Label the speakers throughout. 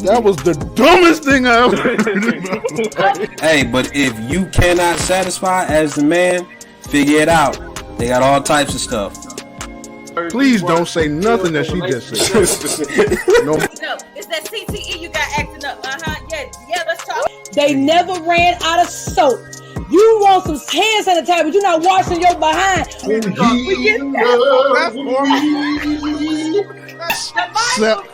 Speaker 1: That was the dumbest thing I ever heard.
Speaker 2: Hey, but if you cannot satisfy as the man, figure it out. They got all types of stuff.
Speaker 1: Please don't say nothing that she just said. No.
Speaker 3: It's that CTE you got acting up. Yeah, let's talk.
Speaker 4: They never ran out of soap. You want some hand sanitizer, but you're not washing your behind.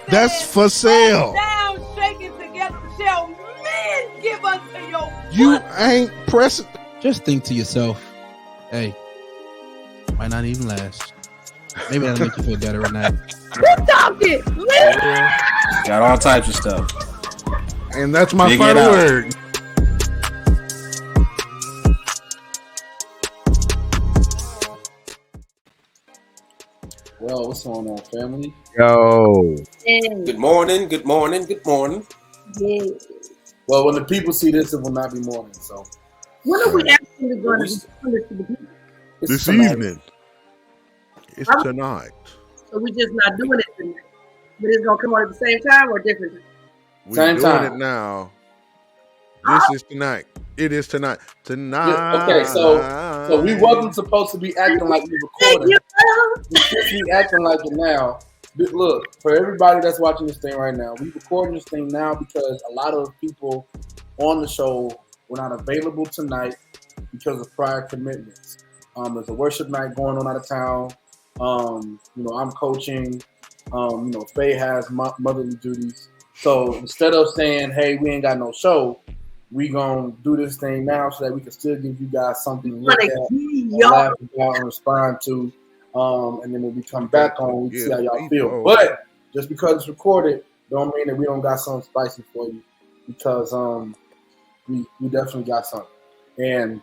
Speaker 1: That's for sale.
Speaker 4: Down, shaking together, shall men give unto your
Speaker 1: You ain't pressing.
Speaker 5: Just think to yourself, hey, might not even last. Maybe that'll make you feel better at night.
Speaker 4: Who's talking?
Speaker 2: Got all types of stuff.
Speaker 1: And that's my final word.
Speaker 6: Well, what's going on, family?
Speaker 1: Yo.
Speaker 2: Good morning.
Speaker 4: Yeah.
Speaker 6: Well, when the people see this, it will not be morning. So,
Speaker 4: When are we actually going to be to the people?
Speaker 1: This
Speaker 6: tonight.
Speaker 1: evening. It's tonight.
Speaker 4: So we're just not doing it tonight. But it's going to come on at the same time or different time?
Speaker 1: We're
Speaker 6: Same
Speaker 1: doing
Speaker 6: time.
Speaker 1: it now. This is tonight. It is tonight. Tonight.
Speaker 6: Okay, so we wasn't supposed to be acting like we recorded. We should be acting like it now. Look, for everybody that's watching this thing right now, we recording this thing now because a lot of people on the show were not available tonight because of prior commitments. There's a worship night going on out of town. I'm coaching. Faye has motherly duties. So instead of saying, hey, we ain't got no show, we gonna do this thing now so that we can still give you guys something to look at, laugh about, and respond to. And then when we come back on, we see how y'all feel. But just because it's recorded, don't mean that we don't got something spicy for you, because we definitely got something. And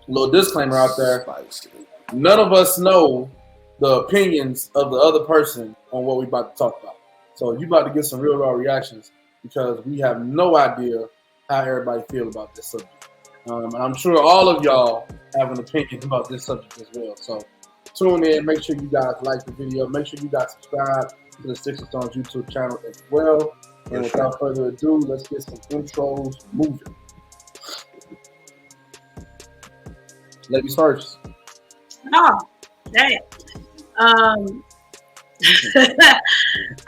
Speaker 6: a little disclaimer out there: none of us know the opinions of the other person on what we about to talk about. So you about to get some real raw reactions because we have no idea how everybody feel about this subject. And I'm sure all of y'all have an opinion about this subject as well. So tune in. Make sure you guys like the video. Make sure you guys subscribe to the Sticks and Stones YouTube channel as well. And without further ado, let's get some intros moving. Ladies first.
Speaker 4: Oh, damn.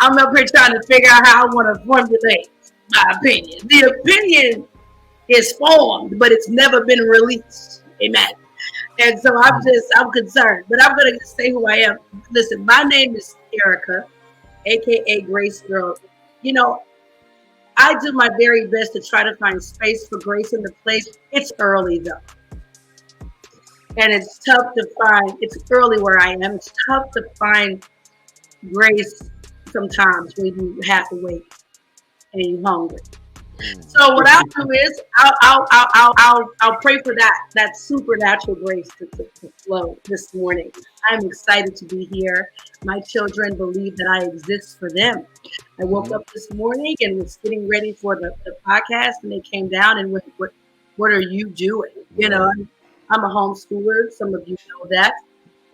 Speaker 4: I'm up here trying to figure out how I want to formulate my opinion. The opinion is formed, but it's never been released. Amen. And so I'm concerned, but I'm going to say who I am. Listen, my name is Erica, aka Grace Girl. I do my very best to try to find space for grace in the place. It's early though. And it's tough to find, it's early where I am. It's tough to find grace sometimes when you have to wait and you're hungry. So what I'll do is I'll pray for that supernatural grace to flow this morning. I'm excited to be here. My children believe that I exist for them. I woke up this morning and was getting ready for the podcast, and they came down and went, what are you doing? I'm a homeschooler. Some of you know that.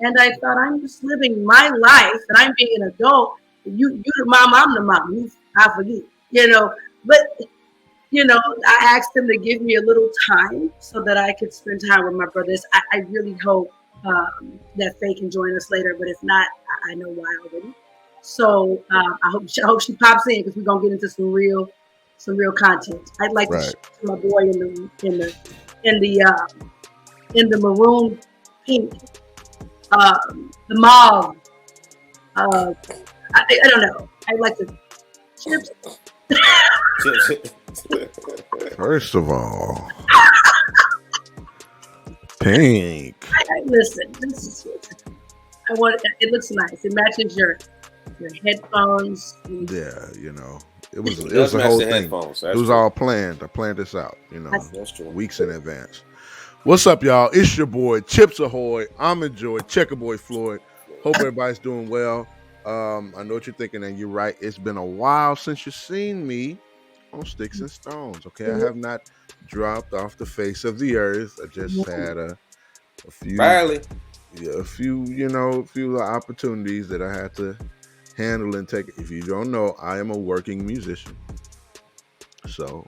Speaker 4: And I thought, I'm just living my life, and I'm being an adult. You the mom, I'm the mom. I forget, But, I asked them to give me a little time so that I could spend time with my brothers. I really hope that Faye can join us later, but if not, I know why already. So I hope she pops in, because we're gonna get into some real content. I'd like to show my boy in the maroon pink, the mauve. I don't know. I'd like to chips.
Speaker 1: First of all, pink.
Speaker 4: Listen, this is it looks nice. It matches your headphones.
Speaker 1: Yeah, it was a whole thing. It was all planned. I planned this out,
Speaker 2: That's true.
Speaker 1: Weeks in advance. What's up, y'all? It's your boy Chips Ahoy. I'm Enjoy Checker Boy Floyd. Hope everybody's doing well. I know what you're thinking, and you're right. It's been a while since you've seen me on Sticks and Stones. Okay, I have not dropped off the face of the earth. I just had a few, a few opportunities that I had to handle and take. If you don't know, I am a working musician. So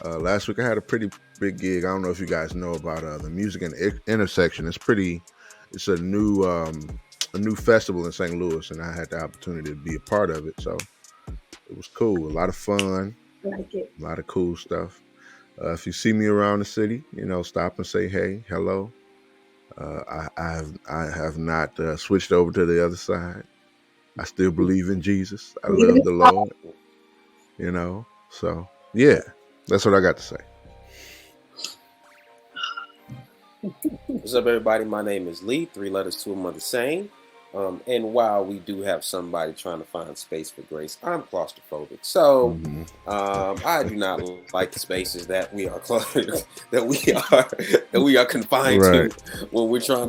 Speaker 1: last week I had a pretty big gig. I don't know if you guys know about the Music and Intersection. It's a new festival in St. Louis, and I had the opportunity to be a part of it. So it was cool. A lot of fun,
Speaker 4: Like it.
Speaker 1: a lot of cool stuff. If you see me around the city, stop and say hey, hello. I have not switched over to the other side. I still believe in Jesus. I love the Lord. So yeah, that's what I got to say.
Speaker 2: What's up, everybody? My name is Lee. 3 letters, 2 of them are the same. And while we do have somebody trying to find space for grace, I'm claustrophobic. So I do not like the spaces that we are that we are confined
Speaker 1: Right.
Speaker 2: to when we're trying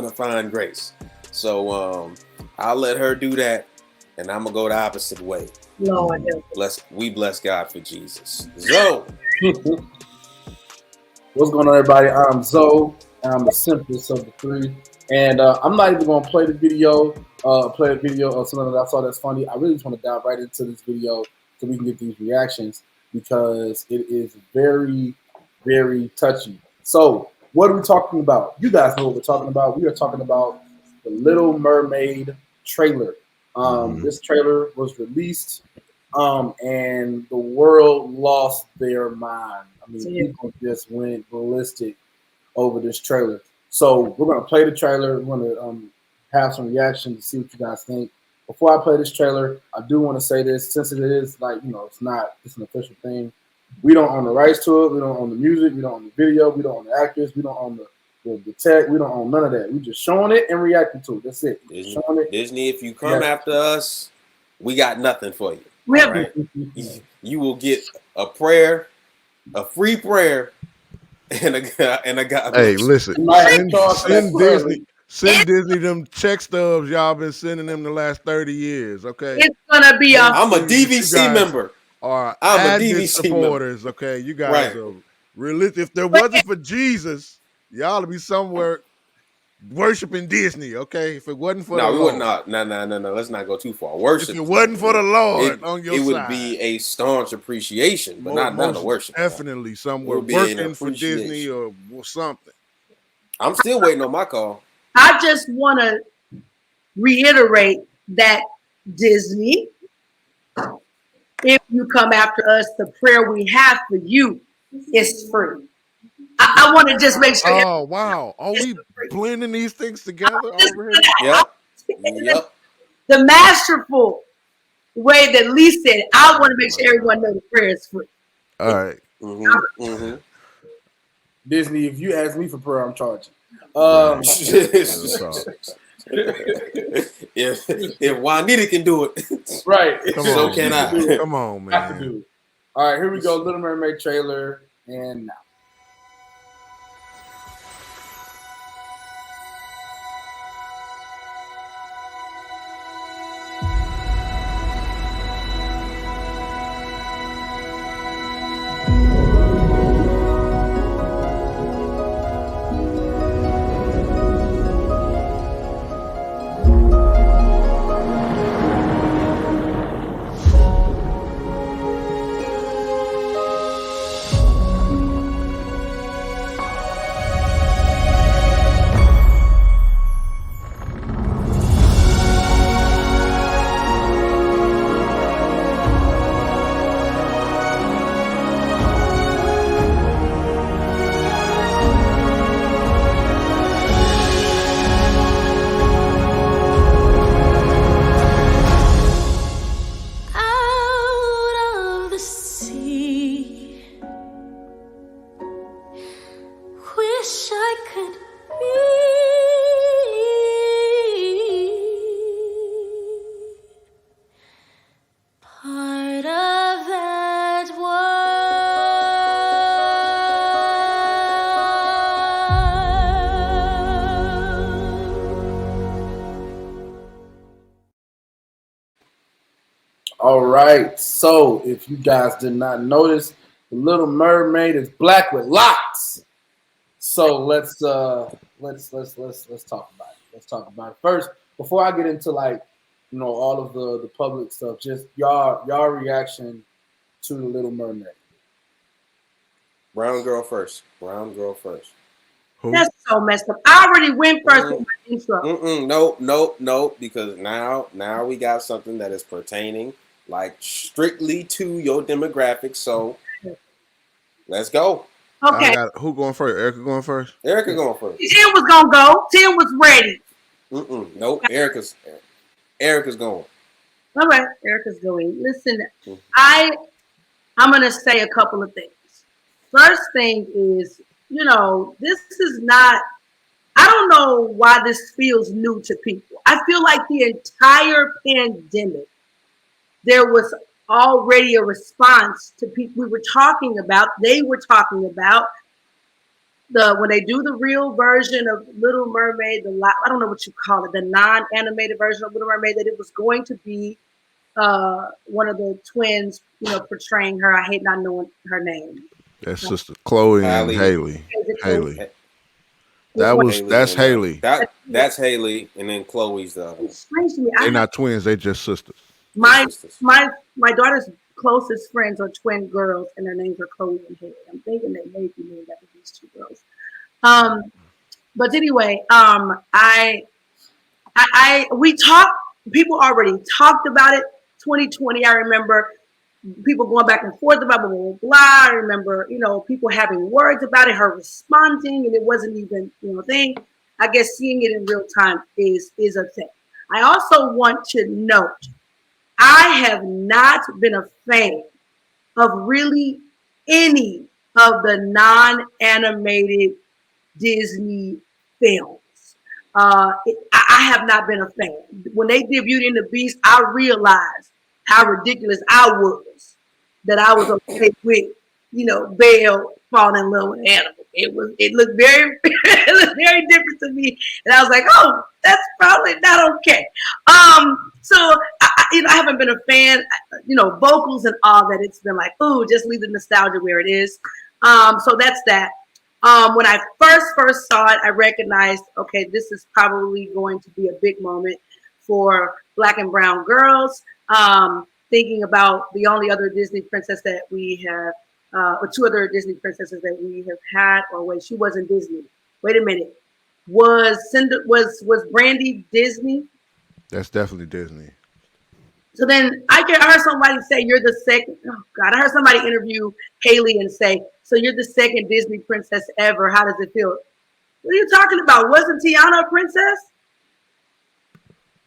Speaker 2: to find grace. So I'll let her do that, and I'm gonna go the opposite way.
Speaker 4: Lord help us.
Speaker 2: We bless God for Jesus. So
Speaker 6: What's going on, everybody? I'm Zoe. I'm the simplest of the three. And I'm not even going to play a video of something that I saw that's funny. I really just want to dive right into this video so we can get these reactions because it is very, very touchy. So what are we talking about? You guys know what we're talking about. We are talking about the Little Mermaid trailer. This trailer was released and the world lost their mind. I mean, people just went ballistic over this trailer. So we're going to play the trailer. We're going to have some reaction to see what you guys think. Before I play this trailer, I do want to say this, since it is it's an official thing. We don't own the rights to it. We don't own the music. We don't own the video. We don't own the actors. We don't own the tech. We don't own none of that. We're just showing it and reacting to it. That's it.
Speaker 2: Disney, if you come after us, we got nothing for you.
Speaker 4: We have
Speaker 2: Right? You will get a prayer, a free prayer, and a God.
Speaker 1: Hey, listen, send Disney them check stubs y'all been sending them the last 30 years, okay?
Speaker 4: It's gonna be a
Speaker 2: I'm a DVC member.
Speaker 1: I'm
Speaker 2: a
Speaker 1: DVC
Speaker 2: DVC
Speaker 1: supporters, okay? You guys are religious. If there wasn't for Jesus, y'all would be somewhere worshiping Disney, okay? If it wasn't for the Lord.
Speaker 2: No. Let's not go too far. Worship.
Speaker 1: If it wasn't for the Lord on your side,
Speaker 2: it would be a staunch appreciation, but not a worship.
Speaker 1: Definitely somewhere working for Disney or something.
Speaker 2: I'm still waiting on my call.
Speaker 4: I just want to reiterate that Disney, if you come after us, the prayer we have for you is free. I want to just make sure.
Speaker 1: Oh, wow. Are we blending these things together over here?
Speaker 2: Yep.
Speaker 4: The masterful way that Lee said, I want to make sure everyone knows the prayer is free.
Speaker 1: All right.
Speaker 6: Disney, if you ask me for prayer, I'm charging.
Speaker 2: If Juanita can do it,
Speaker 6: right?
Speaker 2: So can I.
Speaker 1: Come on, man.
Speaker 6: Have to do it. All right, here we go. Little Mermaid trailer, and now. All right. So if you guys did not notice, the Little Mermaid is black with locks. So let's talk about it. Let's talk about it first. Before I get into all of the public stuff, just y'all reaction to the Little Mermaid?
Speaker 2: Brown girl first. Brown girl first.
Speaker 1: Who?
Speaker 4: That's so messed up. I already went first with my intro.
Speaker 2: No, because now we got something that is pertaining like strictly to your demographic. So let's go.
Speaker 4: Okay.
Speaker 1: Who going first? Erica going first?
Speaker 2: Erica going first.
Speaker 4: Tim was gonna go. Tim was ready.
Speaker 2: Nope. Erica's going.
Speaker 4: All right, Erica's going. Listen, I'm gonna say a couple of things. First thing is, this is not. I don't know why this feels new to people. I feel like the entire pandemic, there was already a response to people we were talking about. They were talking about when they do the real version of Little Mermaid, I don't know what you call it, the non-animated version of Little Mermaid, that it was going to be one of the twins, portraying her. I hate not knowing her name.
Speaker 1: That's sister Chloe and Haley. Haley. That's Haley.
Speaker 2: That's Haley, and then Chloe's the other one.
Speaker 4: Strange to me.
Speaker 1: They're not twins. They just sisters.
Speaker 4: My daughter's closest friends are twin girls, and their names are Chloe and Haley. I'm thinking they may be named after these two girls. But anyway, we talked. People already talked about it. 2020. I remember people going back and forth about blah, blah, blah, blah. I remember, people having words about it, her responding, and it wasn't even, a thing. I guess seeing it in real time is a thing. I also want to note, I have not been a fan of really any of the non-animated Disney films. I have not been a fan. When they debuted in the Beast, I realized how ridiculous I was, that I was okay with, Belle falling in love with an animal. It looked very, very different to me, and I was like, oh, that's probably not okay. So I haven't been a fan, vocals and all that. It's been like, ooh, just leave the nostalgia where it is. So that's that. When I first saw it, I recognized, okay, this is probably going to be a big moment for Black and brown girls. Thinking about the only other Disney princess that we have, or two other Disney princesses that we have had. Or wait, she wasn't Disney. Wait a minute, was Brandy Disney?
Speaker 1: That's definitely Disney.
Speaker 4: So then I heard somebody say you're the second. Oh God, I heard somebody interview Haley and say, so you're the second Disney princess ever. How does it feel? What are you talking about? Wasn't Tiana a princess?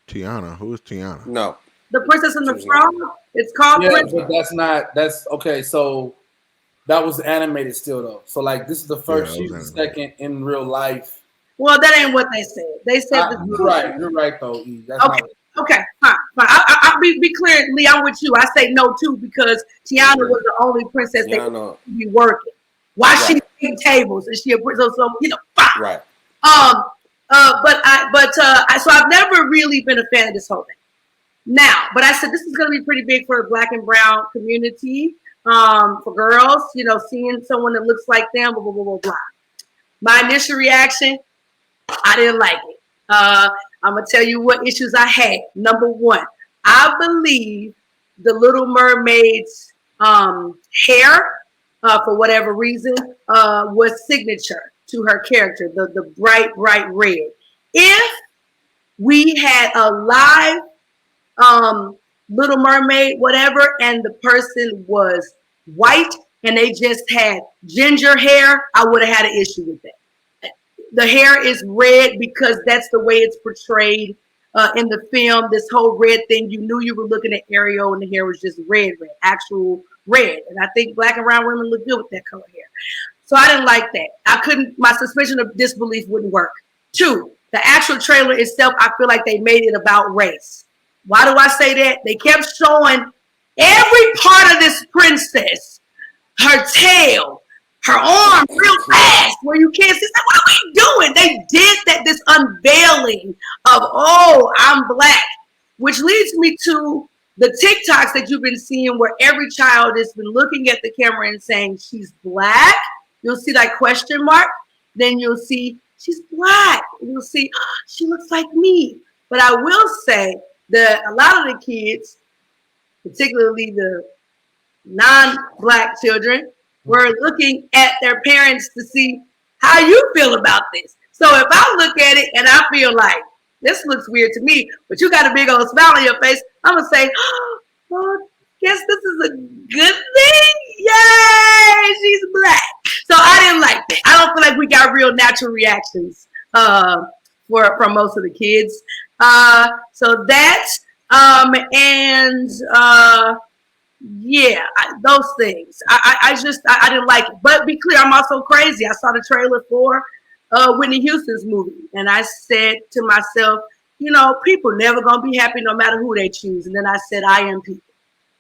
Speaker 1: Tiana? Who is Tiana?
Speaker 2: No.
Speaker 4: The Princess and the Frog? It's called Princess.
Speaker 6: But that's okay. So that was animated still though. So like this is the first, she's the second in real life.
Speaker 4: Well, that ain't what they said. They said
Speaker 6: you're right though. That's
Speaker 4: okay, fine. I'll be clear, Lee. I'm with you. I say no too because Tiana was the only princess that could be working. Why she eating tables and she a princess? So fine.
Speaker 2: Right.
Speaker 4: So I've never really been a fan of this whole thing. Now, but I said this is going to be pretty big for the Black and brown community, for girls. Seeing someone that looks like them. Blah blah blah blah blah. My initial reaction, I didn't like it. I'm gonna tell you what issues I had. Number one, I believe the Little Mermaid's hair, for whatever reason, was signature to her character, the bright red. If we had a live Little Mermaid, whatever, and the person was white and they just had ginger hair, I would have had an issue with that. The hair is red because that's the way it's portrayed in the film. This whole red thing, you knew you were looking at Ariel and the hair was just red, actual red. And I think Black and brown women look good with that color hair. So I didn't like that. My suspension of disbelief wouldn't work. Two, the actual trailer itself, I feel like they made it about race. Why do I say that? They kept showing every part of this princess, her tail, her arm real fast where you can't see. Like, what are we doing? They did that, this unveiling of, oh, I'm Black, which leads me to the TikToks that you've been seeing where every child has been looking at the camera and saying she's Black. You'll see that question mark. Then you'll see she's Black. You'll see she looks like me. But I will say that a lot of the kids, particularly the non-Black children were looking at their parents to see how you feel about this. So if I look at it and I feel like this looks weird to me, but you got a big old smile on your face, I'm gonna say, oh, guess this is a good thing. Yay, she's Black. So I didn't like that. I don't feel like we got real natural reactions from most of the kids. So that and yeah, those things. I didn't like it. But be clear, I'm also crazy. I saw the trailer for Whitney Houston's movie, and I said to myself, you know, people never gonna be happy no matter who they choose. And then I said, I am people.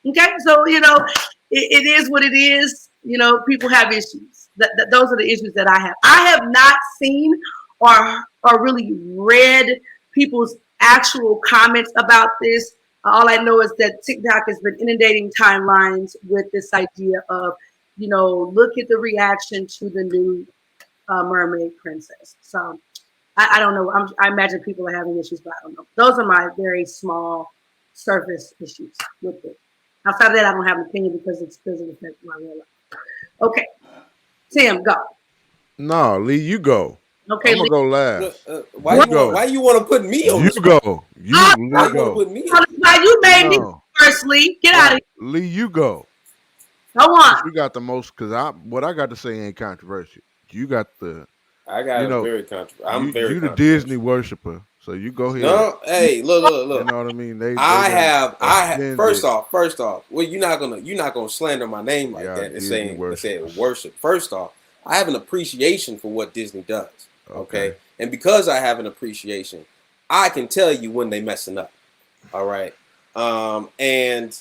Speaker 4: Okay, so you know, it is what it is. You know, people have issues. Those are the issues that I have. I have not seen or really read people's actual comments about this. All I know is that TikTok has been inundating timelines with this idea of, you know, look at the reaction to the new mermaid princess. So I don't know. I imagine people are having issues, but I don't know. Those are my very small surface issues with it. Outside of that, I don't have an opinion because it doesn't affect my real life. Okay, Tim, go.
Speaker 1: No, Lee, you go.
Speaker 4: Okay,
Speaker 1: I'm gonna go last.
Speaker 2: Why you want to put me on
Speaker 1: You
Speaker 2: the spot?
Speaker 1: go. You
Speaker 2: Why
Speaker 1: Lee
Speaker 2: you want to
Speaker 1: go.
Speaker 2: put me on?
Speaker 4: Now you made me
Speaker 1: No.
Speaker 4: first, Lee. Get out of here.
Speaker 1: Lee, you go.
Speaker 4: Go on.
Speaker 1: You got the most because what I got to say ain't controversial. You got the
Speaker 2: I got
Speaker 1: you know
Speaker 2: very controversial. I'm very
Speaker 1: you the
Speaker 2: controversial.
Speaker 1: Disney worshiper, so you go ahead.
Speaker 2: No, hey, look.
Speaker 1: You know what I mean? They
Speaker 2: I have.
Speaker 1: offended.
Speaker 2: First off. Well, you're not gonna slander my name like that and
Speaker 1: Disney
Speaker 2: say worship. First off, I have an appreciation for what Disney does. Okay, and because I have an appreciation, I can tell you when they messing up. All right, and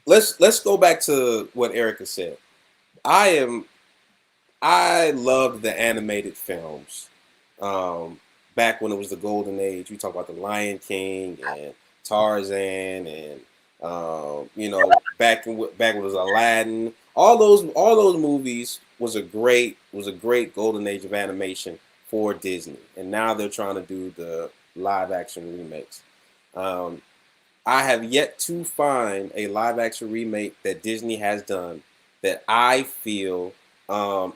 Speaker 2: let's go back to what Erica said. I loved the animated films. Back when it was the golden age, we talk about the Lion King and Tarzan, and you know, back when it was Aladdin. All those movies was a great golden age of animation for Disney, and now they're trying to do the live action remakes. I have yet to find a live action remake that Disney has done that I feel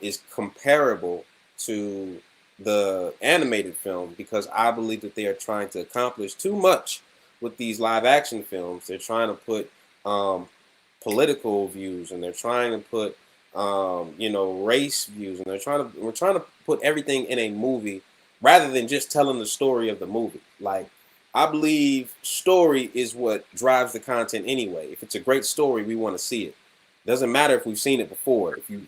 Speaker 2: is comparable to the animated film, because I believe that they are trying to accomplish too much with these live action films. They're trying to put political views, and they're trying to put you know, race views, and we're trying to put everything in a movie rather than just telling the story of the movie. Like, I believe story is what drives the content anyway. If it's a great story, we want to see it. Doesn't matter if we've seen it before. If you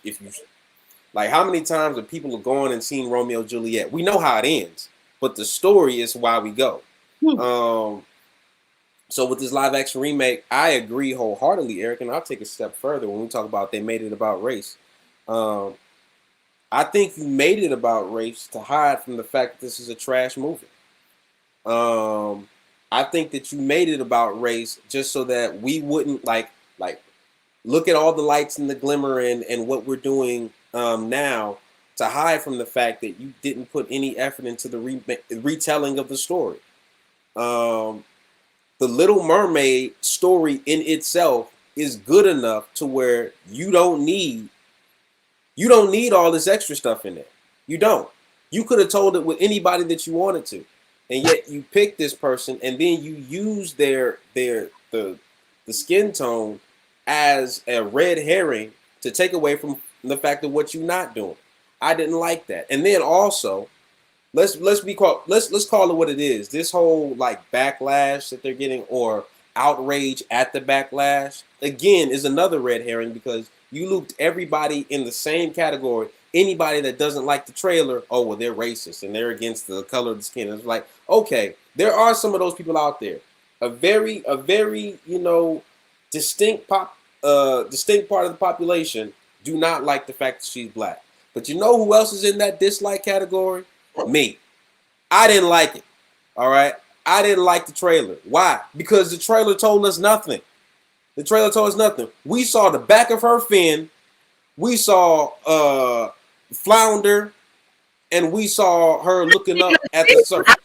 Speaker 2: like, how many times have people gone and seen Romeo and Juliet? We know how it ends, but the story is why we go. So with this live action remake, I agree wholeheartedly, Eric, and I'll take a step further when we talk about they made it about race. I think you made it about race to hide from the fact that this is a trash movie. I think that you made it about race just so that we wouldn't like look at all the lights and the glimmer and what we're doing now, to hide from the fact that you didn't put any effort into the retelling of the story. The Little Mermaid story in itself is good enough to where you don't need all this extra stuff in there. You don't. You could have told it with anybody that you wanted to, and yet you picked this person, and then you use the skin tone as a red herring to take away from the fact of what you're not doing. I didn't like that. And then also, let's call it what it is. This whole like backlash that they're getting, or outrage at the backlash, again, is another red herring, because you looped everybody in the same category. Anybody that doesn't like the trailer, oh well, they're racist and they're against the color of the skin. It's like, okay, there are some of those people out there. A very you know, distinct part of the population do not like the fact that she's Black. But you know who else is in that dislike category? Me. I didn't like it. All right. I didn't like the trailer. Why? Because the trailer told us nothing. The trailer told us nothing. We saw the back of her fin. We saw Flounder, and we saw her looking up at the surface.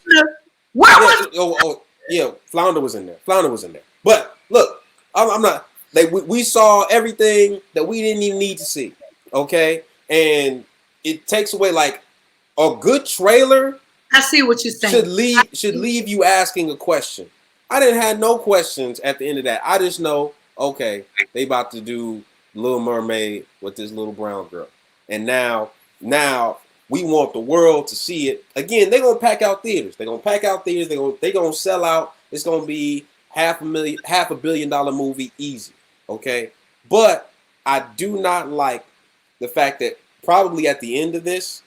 Speaker 2: Yeah, Flounder was in there. But look, I'm not. we saw everything that we didn't even need to see. Okay, and it takes away like a good trailer
Speaker 4: I see what you're saying.
Speaker 2: should leave you asking a question. I didn't have no questions at the end of that. I just know, okay, they about to do Little Mermaid with this little brown girl, and now we want the world to see it again. They're gonna pack out theaters. They're gonna pack out theaters. They're gonna sell out. It's gonna be $500 million movie easy. Okay, but I do not like the fact that probably at the end of this,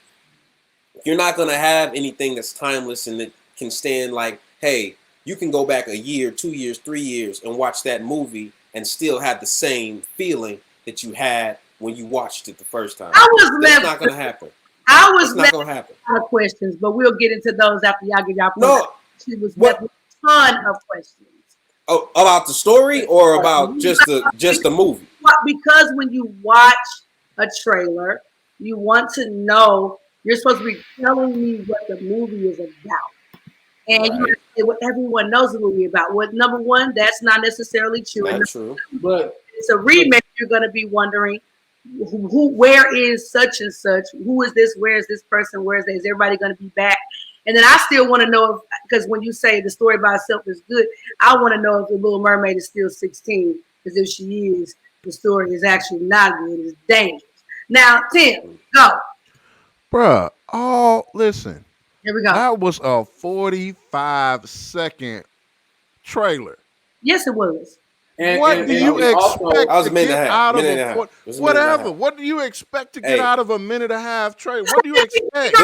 Speaker 2: you're not going to have anything that's timeless and that can stand like, hey, you can go back a year, 2 years, 3 years and watch that movie and still have the same feeling that you had when you watched it the first time. That's not going to happen.
Speaker 4: I was
Speaker 2: not going to happen.
Speaker 4: A lot of questions, but we'll get into those after y'all get y'all.
Speaker 2: No,
Speaker 4: she was with a ton of questions.
Speaker 2: Oh, about the story or about just the movie?
Speaker 4: Because when you watch a trailer, you want to know. You're supposed to be telling me what the movie is about. And you say what everyone knows the movie about. What number one, that's not necessarily true.
Speaker 2: Not true.
Speaker 6: But
Speaker 4: it's a remake, you're gonna be wondering where is such and such? Who is this? Where is this person? Where is that? Is everybody gonna be back? And then I still want to know because when you say the story by itself is good, I want to know if the Little Mermaid is still 16. Because if she is, the story is actually not good. It's dangerous. Now, Tim, go.
Speaker 1: Bruh, listen.
Speaker 4: Here we go.
Speaker 1: That was a 45-second trailer.
Speaker 4: Yes, it was.
Speaker 1: What do you expect to get out of a whatever? What do you expect to get out of a minute and a half trailer? What do you expect?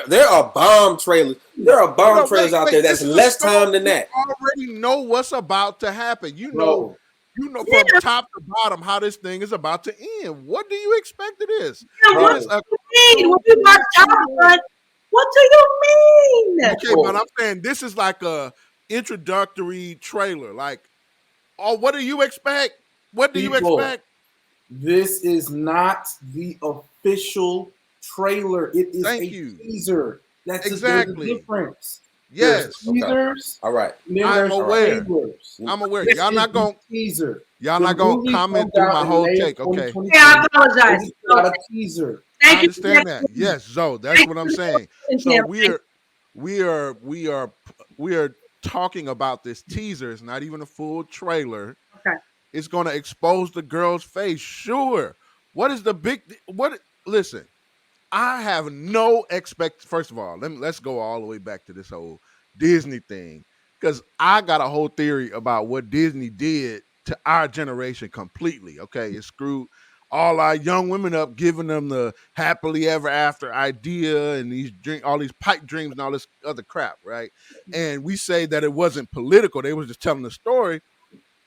Speaker 2: There are bomb trailers. There are bomb trailers out there that's less time than that.
Speaker 1: You already know what's about to happen. You know from top to bottom how this thing is about to end. What do you expect it is?
Speaker 4: What do you mean? When we watch Top Gun, what do you mean?
Speaker 1: Okay, but I'm saying this is like a introductory trailer. Like, oh, what do you expect? What do you expect?
Speaker 6: This is not the official trailer. It is teaser. That's exactly the difference.
Speaker 1: Yes.
Speaker 6: Teasers.
Speaker 2: All right.
Speaker 1: I'm aware. I'm aware. Y'all not gonna teaser. Y'all not gonna comment through my whole take. Okay.
Speaker 4: Yeah, I apologize.
Speaker 6: It's not a teaser.
Speaker 1: I understand that. Yes, Zoe. That's what I'm saying. So we are talking about this teaser. It's not even a full trailer.
Speaker 4: Okay.
Speaker 1: It's going to expose the girl's face. Sure. What is the big? Listen, I have no First of all, let's go all the way back to this whole Disney thing because I got a whole theory about what Disney did to our generation completely. Okay, it screwed all our young women up, giving them the happily ever after idea and all these pipe dreams and all this other crap, right? And we say that it wasn't political; they was just telling the story,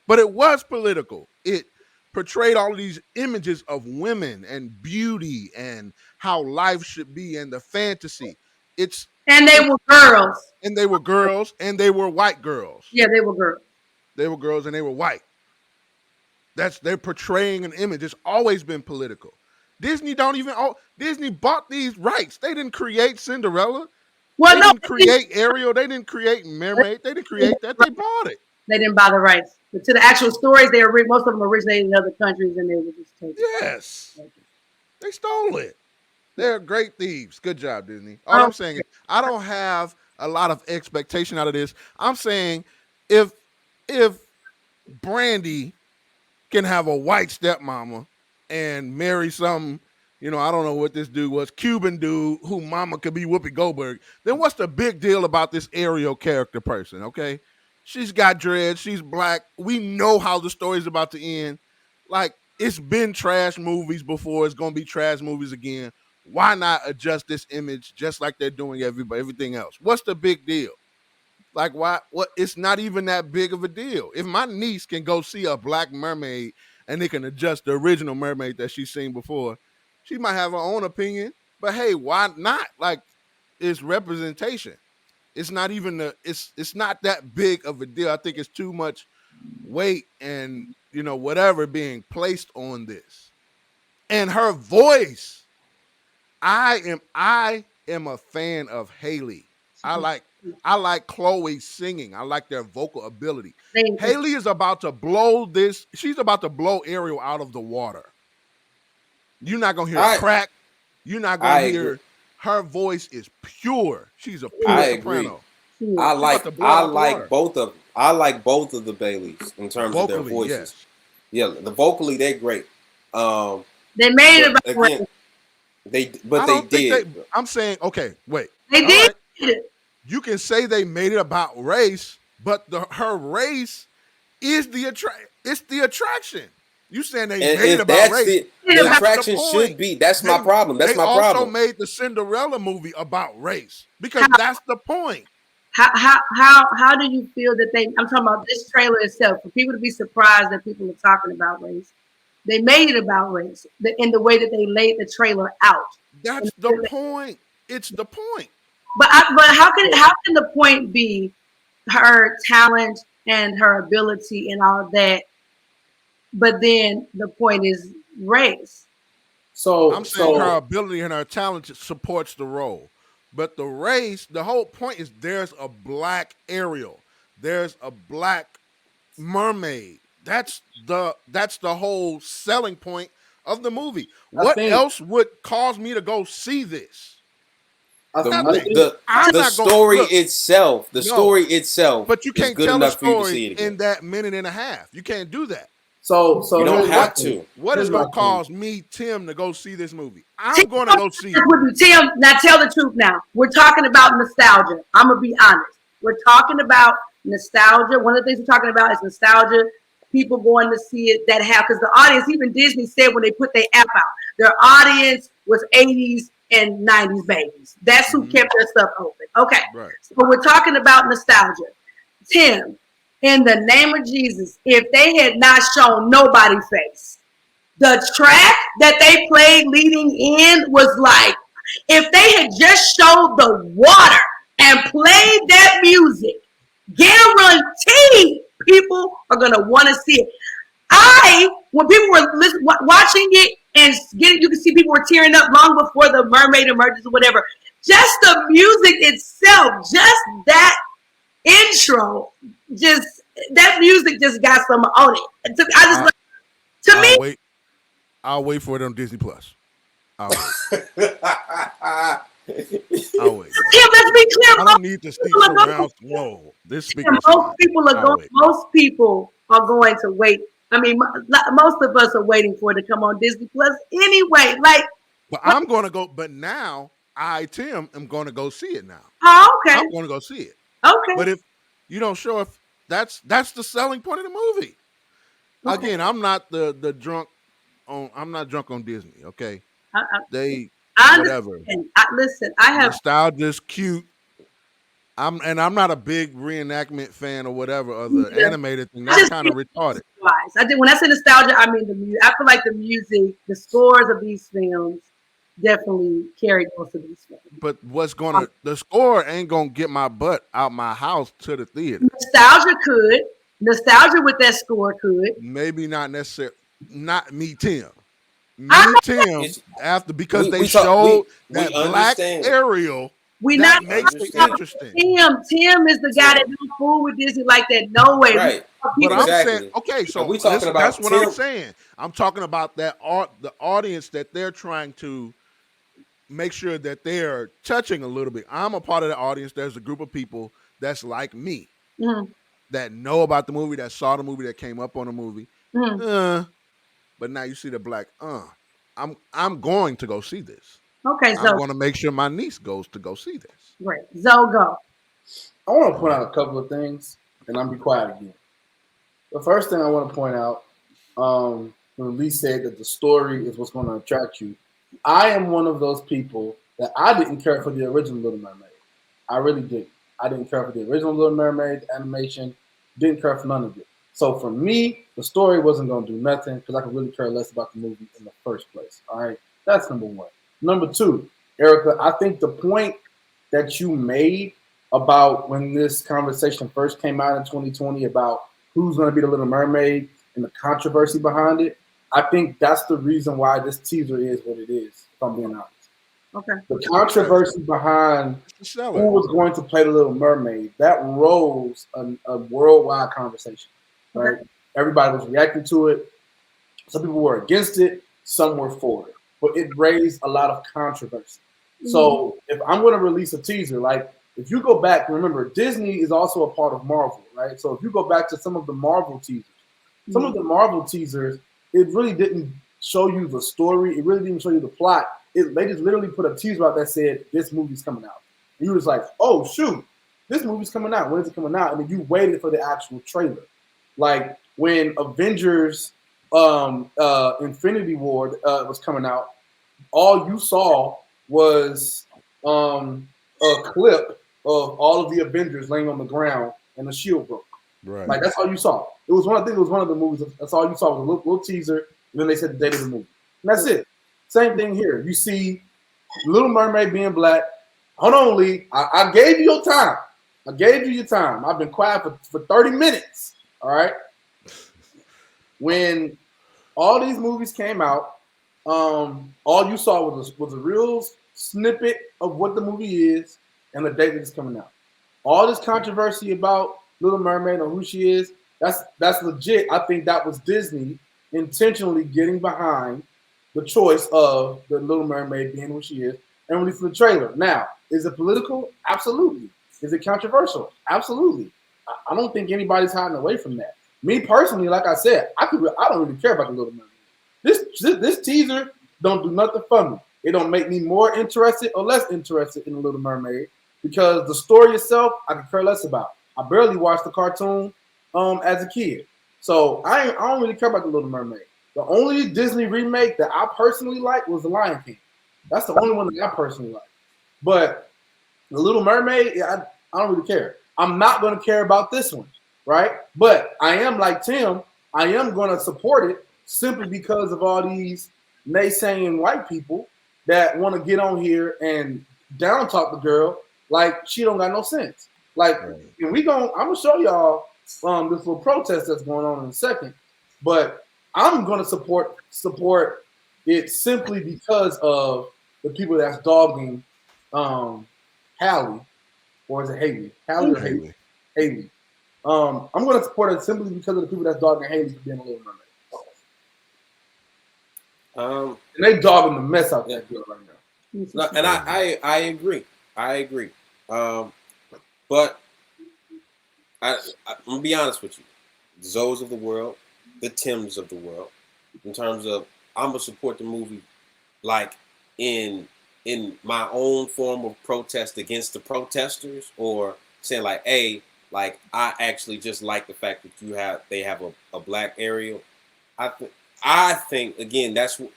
Speaker 1: but it was political. It portrayed all of these images of women and beauty and how life should be and the fantasy.
Speaker 4: And they were girls.
Speaker 1: And they were girls and they were white girls.
Speaker 4: Yeah, they were girls.
Speaker 1: They were girls and they were white. They're portraying an image. It's always been political. Disney bought these rights. They didn't create Cinderella. They didn't create Ariel. They didn't create Mermaid. They didn't create that. They bought it.
Speaker 4: They didn't buy the rights. But to the actual stories, most of them originated in other countries and they were just taken.
Speaker 1: Yes. They stole it. They're great thieves. Good job, Disney. All I'm saying is I don't have a lot of expectation out of this. I'm saying if Brandy can have a white stepmama and marry some, I don't know what this dude was, Cuban dude who mama could be Whoopi Goldberg, then what's the big deal about this Ariel character person, okay? She's got dreads. She's black. We know how the story's about to end. Like, it's been trash movies before. It's going to be trash movies again. Why not adjust this image just like they're doing everything else? What's the big deal? Like, why? What? It's not even that big of a deal. If my niece can go see a black mermaid and they can adjust the original mermaid that she's seen before, she might have her own opinion. But hey, why not? Like, it's representation. It's not even it's not that big of a deal. I think it's too much weight and whatever being placed on this. And her voice. I am a fan of Haley. I like Chloe singing. I like their vocal ability.
Speaker 4: They-
Speaker 1: Haley is about to blow this. She's about to blow Ariel out of the water. You're not gonna hear crack. You're not gonna hear. Her voice is pure. She's a pure
Speaker 2: I agree.
Speaker 1: soprano.
Speaker 2: I like
Speaker 1: water.
Speaker 2: both of the Baileys in terms of their
Speaker 1: Vocally,
Speaker 2: voices.
Speaker 1: yes.
Speaker 2: Yeah, the vocally they're great.
Speaker 4: They made it about
Speaker 2: again, they did.
Speaker 1: I'm saying, okay, wait.
Speaker 4: They did.
Speaker 1: Right. You can say they made it about race, but her race is the attraction. You saying they made it about race?
Speaker 2: The attraction should be. That's my problem. That's my problem. They
Speaker 1: also made the Cinderella movie about race because that's the point.
Speaker 4: How do you feel that I'm talking about this trailer itself, for people to be surprised that people are talking about race? They made it about race in the way that they laid the trailer out.
Speaker 1: That's the point. It's the point.
Speaker 4: But how can the point be her talent and her ability and all that? But then the point is race.
Speaker 6: So
Speaker 1: I'm saying her ability and her talent supports the role. But the race, the whole point is there's a black Ariel. There's a black mermaid. That's the whole selling point of the movie. What else would cause me to go see this?
Speaker 2: The story itself.
Speaker 1: But you can't
Speaker 2: good
Speaker 1: tell a
Speaker 2: enough for you to see
Speaker 1: story
Speaker 2: it again.
Speaker 1: in that minute and a half. You can't do that.
Speaker 6: So
Speaker 2: you don't have to.
Speaker 1: What is going to cause me, Tim, to go see this movie? I'm going to go see it.
Speaker 4: Tim, now tell the truth now. We're talking about nostalgia. I'm going to be honest. We're talking about nostalgia. One of the things we're talking about is nostalgia. People going to see it that have, because the audience, even Disney said when they put their app out, their audience was 80s and 90s babies. That's who kept their stuff open. Okay.
Speaker 1: Right.
Speaker 4: So we're talking about nostalgia. Tim, in the name of Jesus, if they had not shown nobody face, the track that they played leading in was like, if they had just showed the water and played that music, guaranteed people are going to want to see it. When people were watching it and you can see people were tearing up long before the mermaid emerges or whatever. Just the music itself, just that intro, that music just got some on it.
Speaker 1: I'll wait for it on Disney Plus. I'll wait. I'll wait.
Speaker 4: Yeah, let's be clear.
Speaker 1: I don't need to see surround. Whoa, this speaker.
Speaker 4: Most people are going to wait. I mean, most of us are waiting for it to come on Disney Plus anyway.
Speaker 1: But I'm going to go. But now Tim, am going to go see it now.
Speaker 4: Oh, okay.
Speaker 1: I'm going to go see it.
Speaker 4: Okay.
Speaker 1: But if you don't show if that's the selling point of the movie. Okay. Again, I'm not the drunk on. I'm not drunk on Disney. Okay. Whatever.
Speaker 4: I have
Speaker 1: nostalgia's cute. I'm not a big reenactment fan or whatever of the animated thing. That's kind of retarded.
Speaker 4: When I say nostalgia, I mean the music. I feel like the music, the scores of these films definitely carry most of these films.
Speaker 1: But the score ain't gonna get my butt out my house to the theater.
Speaker 4: Nostalgia with that score could.
Speaker 1: Maybe not necessarily. Not me, Tim. Tim, because they showed that black Ariel. That makes it interesting.
Speaker 4: Tim is the guy that don't fool with Disney like that. No way.
Speaker 2: Right.
Speaker 1: But I'm saying, okay, so that's what I'm saying. I'm talking about the audience that they're trying to make sure that they're touching a little bit. I'm a part of the audience. There's a group of people that's like me that know about the movie, that saw the movie, that came up on the movie. But now you see the black. I'm going to go see this.
Speaker 4: Okay, so
Speaker 1: I'm going to make sure my niece goes to go see this.
Speaker 4: Great, Zoe, go.
Speaker 6: I want to point out a couple of things, and I'm be quiet again. The first thing I want to point out, when Lee said that the story is what's going to attract you, I am one of those people that I didn't care for the original Little Mermaid. I really didn't. I didn't care for the original Little Mermaid animation. Didn't care for none of it. So for me, the story wasn't going to do nothing because I could really care less about the movie in the first place. All right, that's number one. Number two, Erica, I think the point that you made about when this conversation first came out in 2020 about who's going to be the Little Mermaid and the controversy behind it, I think that's the reason why this teaser is what it is, if I'm being honest.
Speaker 4: Okay.
Speaker 6: The controversy behind
Speaker 1: It's the
Speaker 6: who
Speaker 1: seller.
Speaker 6: was going to play the Little Mermaid, that rose a worldwide conversation, right?
Speaker 4: Okay.
Speaker 6: Everybody was reacting to it. Some people were against it, some were for it, but it raised a lot of controversy. So if I'm going to release a teaser, like if you go back, remember Disney is also a part of Marvel, right? So if you go back to some of the Marvel teasers, some of the Marvel teasers, it really didn't show you the story. It really didn't show you the plot. They just literally put a teaser out that said this movie's coming out. And you was like, oh shoot, this movie's coming out. When is it coming out? And then you waited for the actual trailer. Like when Avengers Infinity War was coming out, all you saw was a clip of all of the Avengers laying on the ground and the shield broke.
Speaker 1: Right.
Speaker 6: Like that's all you saw. It was one. I think it was one of the movies. That's all you saw was a little teaser, and then they said the date of the movie. And that's it. Same thing here. You see Little Mermaid being black. Hold on, Lee. I gave you your time. I gave you your time. I've been quiet for 30 minutes. All right. When all these movies came out, all you saw was a real snippet of what the movie is and the date that it's coming out. All this controversy about Little Mermaid or who she is, that's legit. I think that was Disney intentionally getting behind the choice of the Little Mermaid being who she is and releasing the trailer. Now, is it political? Absolutely. Is it controversial? Absolutely. I don't think anybody's hiding away from that. Me personally, like I said, I don't really care about the Little Mermaid. This teaser don't do nothing for me. It don't make me more interested or less interested in the Little Mermaid because the story itself I could care less about. I barely watched the cartoon as a kid, so I don't really care about the Little Mermaid. The only Disney remake that I personally like was The Lion King. That's the only one that I personally like. But the Little Mermaid, I don't really care. I'm not going to care about this one, right? But I am like Tim. I am going to support it simply because of all these naysaying white people that want to get on here and down talk the girl like she don't got no sense. Like, and I'm gonna show y'all this little protest that's going on in a second, but I'm gonna support it simply because of the people that's dogging Hallie, or is it Haley? Hallie or Haley? Haley. I'm gonna support it simply because of the people that's dogging Haley for being a Little Mermaid. And they dogging the mess out that girl right now.
Speaker 2: No, and I agree. But I'm gonna be honest with you. The Zoes of the world, the Tims of the world, in terms of I'm gonna support the movie like in my own form of protest against the protesters, or saying like, hey, like I actually just like the fact that they have a black Ariel. I think again that's what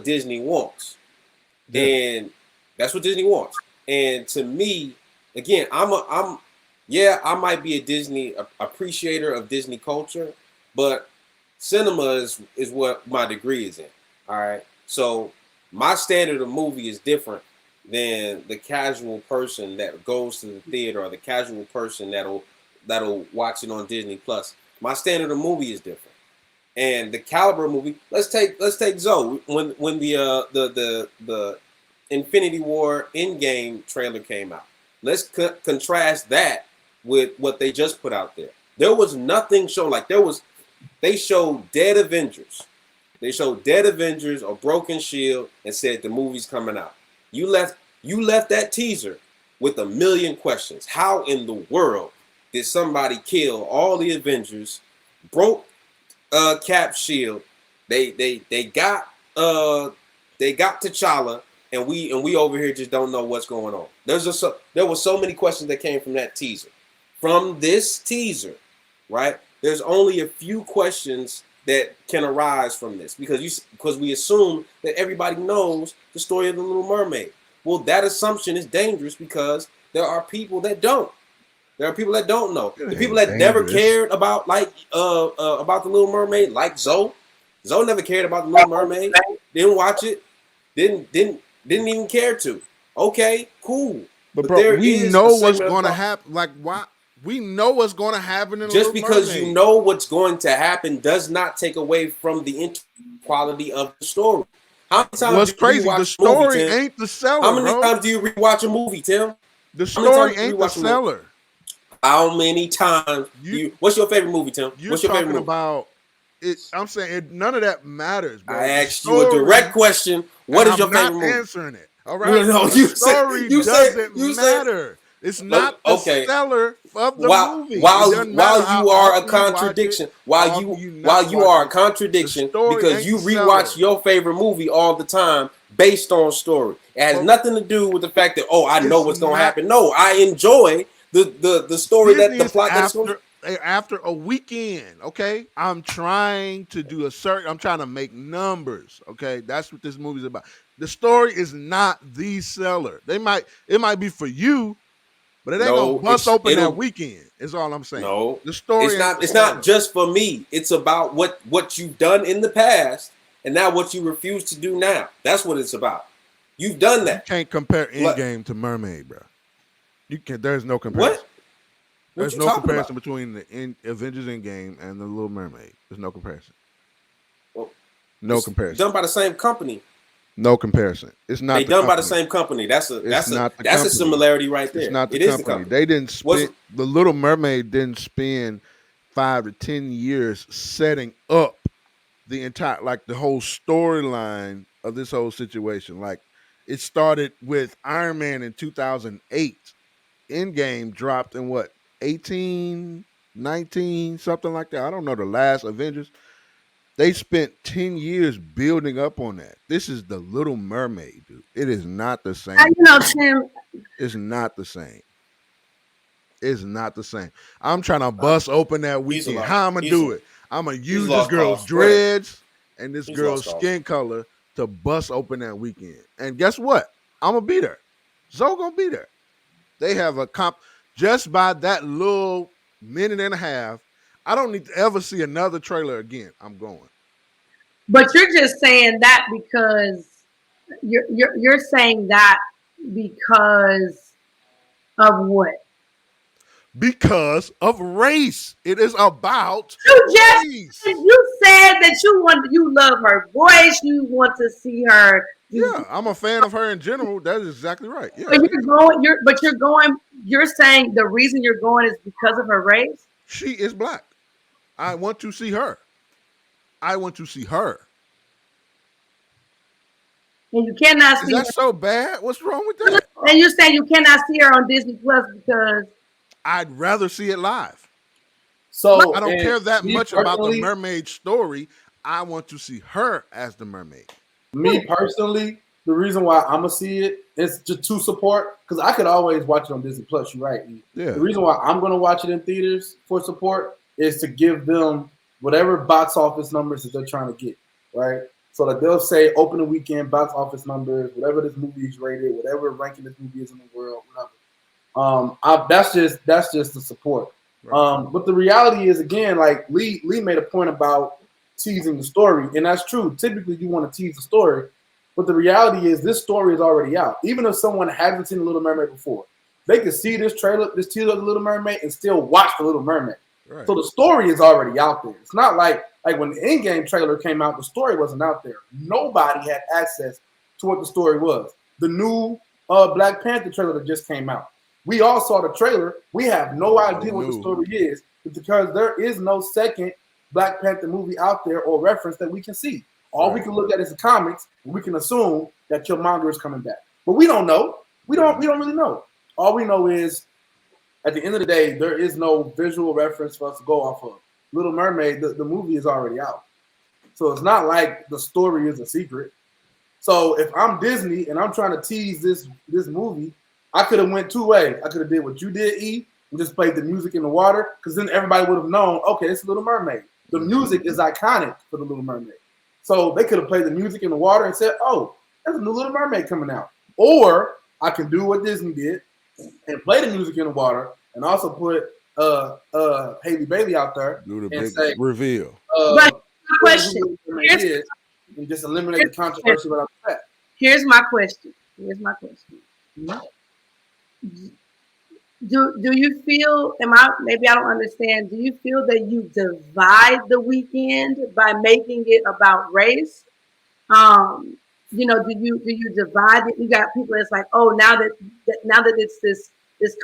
Speaker 2: Disney wants. Yeah. And that's what Disney wants. And to me, again, I might be a Disney appreciator of Disney culture, but cinema is what my degree is in. All right. So my standard of movie is different than the casual person that goes to the theater or the casual person that'll watch it on Disney Plus. My standard of movie is different. And the caliber movie, let's take Zoe. When the Infinity War Endgame trailer came out. Let's contrast that with what they just put out there. There was nothing shown. Like they showed dead Avengers. They showed dead Avengers or broken shield and said the movie's coming out. You left that teaser with a million questions. How in the world did somebody kill all the Avengers, broke Cap's shield? They got T'Challa, and we over here just don't know what's going on. There were so many questions that came from that teaser. From this teaser, right? There's only a few questions that can arise from this because we assume that everybody knows the story of the Little Mermaid. Well, that assumption is dangerous because there are people that don't. There are people that don't know. The people that never cared about about the Little Mermaid, like Zoe. Zoe never cared about the Little Mermaid. Didn't watch it. Didn't even care to. Okay, cool.
Speaker 1: But bro, we know what's going to happen. Like, why? We know what's going to happen in
Speaker 2: just because you know what's going to happen does not take away from the quality of the story. How many times
Speaker 1: What's
Speaker 2: do you
Speaker 1: crazy?
Speaker 2: rewatch
Speaker 1: The
Speaker 2: a
Speaker 1: story
Speaker 2: movie, Tim?
Speaker 1: ain't the seller,
Speaker 2: How many
Speaker 1: bro.
Speaker 2: times do you rewatch a movie, Tim?
Speaker 1: The
Speaker 2: How many
Speaker 1: story
Speaker 2: times do you
Speaker 1: ain't the
Speaker 2: rewatch a movie?
Speaker 1: seller.
Speaker 2: How many times you? What's your favorite movie, Tim?
Speaker 1: You're
Speaker 2: What's your favorite
Speaker 1: talking
Speaker 2: movie?
Speaker 1: about it. I'm saying none of that matters,
Speaker 2: I
Speaker 1: bro. The
Speaker 2: asked you a direct
Speaker 1: story,
Speaker 2: question.
Speaker 1: and
Speaker 2: What is your
Speaker 1: I'm not
Speaker 2: favorite movie?
Speaker 1: answering it. All
Speaker 2: No,
Speaker 1: right.
Speaker 2: no,
Speaker 1: The story doesn't
Speaker 2: you said.
Speaker 1: matter. It's not the
Speaker 2: Okay.
Speaker 1: seller of the
Speaker 2: While
Speaker 1: movie. It
Speaker 2: while
Speaker 1: doesn't matter
Speaker 2: while
Speaker 1: how
Speaker 2: you are a
Speaker 1: often you watch it,
Speaker 2: contradiction,
Speaker 1: how
Speaker 2: while
Speaker 1: often
Speaker 2: you
Speaker 1: you
Speaker 2: while
Speaker 1: not
Speaker 2: you
Speaker 1: watch
Speaker 2: are a
Speaker 1: it. The
Speaker 2: contradiction
Speaker 1: story
Speaker 2: because
Speaker 1: ain't
Speaker 2: you
Speaker 1: the seller.
Speaker 2: rewatch your favorite movie all the time based on story. It has
Speaker 1: Well,
Speaker 2: nothing to do with the fact that I know
Speaker 1: it's
Speaker 2: what's gonna
Speaker 1: not.
Speaker 2: happen. No, I enjoy the story that
Speaker 1: Disney
Speaker 2: the
Speaker 1: is
Speaker 2: plot that's going.
Speaker 1: after a weekend. Okay, I'm trying to do a certain. I'm trying to make numbers. Okay, that's what this movie's about. The story is not the seller. It might be for you, but it ain't gonna
Speaker 2: No,
Speaker 1: bust open that
Speaker 2: it'll
Speaker 1: weekend. Is all I'm saying.
Speaker 2: no.
Speaker 1: The story ain't the
Speaker 2: It's not
Speaker 1: seller.
Speaker 2: just for me. It's about what you've done in the past and now what you refuse to do now. That's what it's about. You've done
Speaker 1: You
Speaker 2: that.
Speaker 1: can't compare
Speaker 2: Like,
Speaker 1: Endgame to Mermaid, bro. You can. There's no comparison.
Speaker 2: what? What
Speaker 1: There's
Speaker 2: you
Speaker 1: no
Speaker 2: talking
Speaker 1: comparison
Speaker 2: about?
Speaker 1: between the Avengers Endgame and the Little Mermaid. There's no comparison.
Speaker 2: Well,
Speaker 1: No
Speaker 2: it's
Speaker 1: comparison.
Speaker 2: done by the same company.
Speaker 1: No comparison. It's not
Speaker 2: They
Speaker 1: the
Speaker 2: done by the
Speaker 1: company.
Speaker 2: same company. That's
Speaker 1: It's not the
Speaker 2: a
Speaker 1: company.
Speaker 2: similarity right
Speaker 1: It's
Speaker 2: there.
Speaker 1: not the
Speaker 2: It is the
Speaker 1: company.
Speaker 2: company.
Speaker 1: They didn't
Speaker 2: Was
Speaker 1: spend the Little Mermaid didn't spend 5 to 10 years setting up the entire like the whole storyline of this whole situation. Like it started with Iron Man in 2008. Endgame dropped in what 18, 19, something like that. I don't know the last Avengers. They spent 10 years building up on that. This is the Little Mermaid, dude. It is not the
Speaker 4: Now,
Speaker 1: same.
Speaker 4: Tim,
Speaker 1: It's not the same. It's not the same. I'm trying to bust open that
Speaker 2: he's a
Speaker 1: weekend.
Speaker 2: lot.
Speaker 1: How I'm gonna do it? I'm gonna
Speaker 2: He's
Speaker 1: use this
Speaker 2: lost
Speaker 1: girl's
Speaker 2: cause. Go ahead.
Speaker 1: dreads and this
Speaker 2: He's lost
Speaker 1: girl's
Speaker 2: cause.
Speaker 1: skin color to bust open that weekend. And guess what? I'm gonna be there. Zoe gonna be there. They have a comp just by that little minute and a half. I don't need to ever see another trailer again. I'm going.
Speaker 4: but you're just saying that because you're saying that because of what?
Speaker 1: Because of race. It is about
Speaker 4: You just
Speaker 1: race.
Speaker 4: you said that you love her voice. You want to see her.
Speaker 1: Yeah, I'm a fan of her in general. That is exactly right. Yeah.
Speaker 4: But you're going. You're saying the reason you're going is because of her race.
Speaker 1: She is black. I want to see her. I want to see her.
Speaker 4: And you cannot
Speaker 1: Is
Speaker 4: see
Speaker 1: that
Speaker 4: her.
Speaker 1: so bad? What's wrong with that?
Speaker 4: And you're saying you cannot see her on Disney Plus because
Speaker 1: I'd rather see it live.
Speaker 6: So
Speaker 1: I don't care that
Speaker 6: me
Speaker 1: much about the
Speaker 6: personally,
Speaker 1: mermaid story. I want to see her as the mermaid.
Speaker 6: Me personally, the reason why I'm gonna see it is just to support because I could always watch it on Disney Plus. You're right.
Speaker 1: Yeah.
Speaker 6: The reason why I'm gonna watch it in theaters for support is to give them whatever box office numbers that they're trying to get, right? So that they'll say opening weekend box office numbers, whatever this movie is rated, whatever ranking this movie is in the world, whatever. That's just the support.
Speaker 1: Right.
Speaker 6: But the reality is, again, like Lee made a point about teasing the story, and that's true. Typically, you want to tease the story, but the reality is this story is already out. Even if someone hasn't seen The Little Mermaid before, they could see this trailer, this teaser of The Little Mermaid, and still watch The Little Mermaid.
Speaker 1: Right.
Speaker 6: So the story is already out there. It's not like when the Endgame trailer came out, the story wasn't out there. Nobody had access to what the story was. The new Black Panther trailer that just came out. We all saw the trailer. We have no idea what the story is because there is no second Black Panther movie out there or reference that we can see. All we can look at is the comics, and we can assume that Killmonger is coming back. But we don't know. We don't really know. All we know is at the end of the day, there is no visual reference for us to go off of. Little Mermaid, the movie is already out. So it's not like the story is a secret. So if I'm Disney and I'm trying to tease this movie, I could have went two ways. I could have did what you did, E, and just played the music in the water, because then everybody would have known, okay, it's Little Mermaid. The music is iconic for the Little Mermaid. So they could have played the music in the water and said, oh, there's a new Little Mermaid coming out. Or I can do what Disney did and play the music in the water and also put Haley Bailey out there
Speaker 1: do the
Speaker 6: and
Speaker 1: big
Speaker 6: say,
Speaker 1: reveal.
Speaker 4: But my question
Speaker 6: and just eliminate the controversy without that.
Speaker 4: Here's my question. Do you feel? Maybe I don't understand. Do you feel that you divide the weekend by making it about race? do you divide it? You got people that's like, oh, now that it's this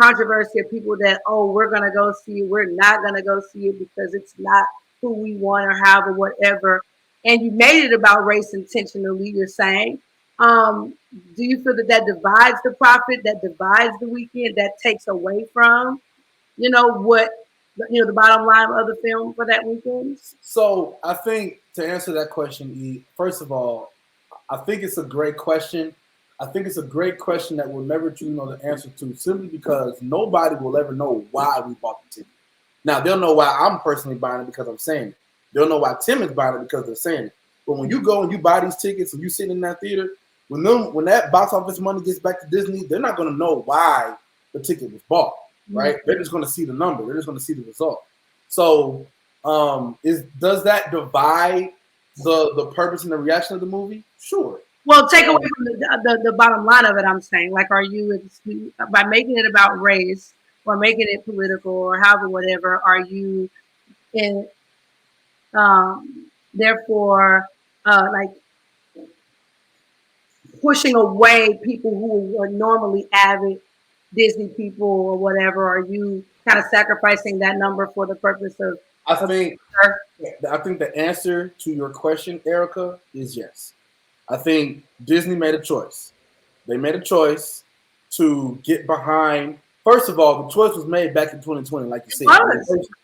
Speaker 4: controversy of people that, oh, we're gonna go see it, we're not gonna go see it because it's not who we want or however whatever, and you made it about race intentionally. You're saying, um, do you feel that divides the profit, that divides the weekend, that takes away from what the bottom line of the film for that weekend?
Speaker 6: So I think to answer that question, E, first of all, I think it's a great question. I think it's a great question that we'll never truly know the answer to, simply because nobody will ever know why we bought the ticket. Now, they'll know why I'm personally buying it because I'm saying it. They'll know why Tim is buying it because they're saying it. But when you go and you buy these tickets and you sit in that theater, when that box office money gets back to Disney, they're not going to know why the ticket was bought, right? Mm-hmm. They're just going to see the number. They're just going to see the result. So does that divide the purpose and the reaction of the movie? Sure.
Speaker 4: Well, take away from the bottom line of it, I'm saying, like, are you, by making it about race or making it political or however, whatever, are you in, therefore, like, pushing away people who are normally avid Disney people or whatever? Are you kind of sacrificing that number for the purpose of?
Speaker 6: I think the answer to your question, Erica, is yes. I think Disney made a choice. They made a choice to get behind. First of all, the choice was made back in 2020, like you said.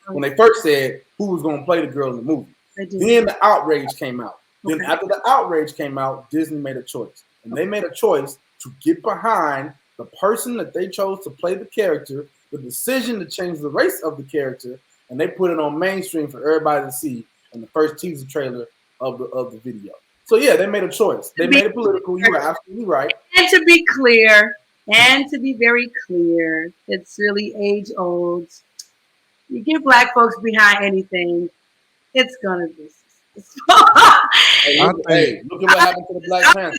Speaker 6: When they first said who was going to play the girl in the movie. Then the outrage came out. Okay. Then after the outrage came out, Disney made a choice. And they made a choice to get behind the person that they chose to play the character, the decision to change the race of the character, and they put it on mainstream for everybody to see in the first teaser trailer of the video. So yeah, they made a choice. They made it political. You were absolutely right.
Speaker 4: And to be clear, and to be very clear, it's really age old. You get black folks behind anything, it's gonna be.
Speaker 6: Hey, look at what happened to the Black Panther.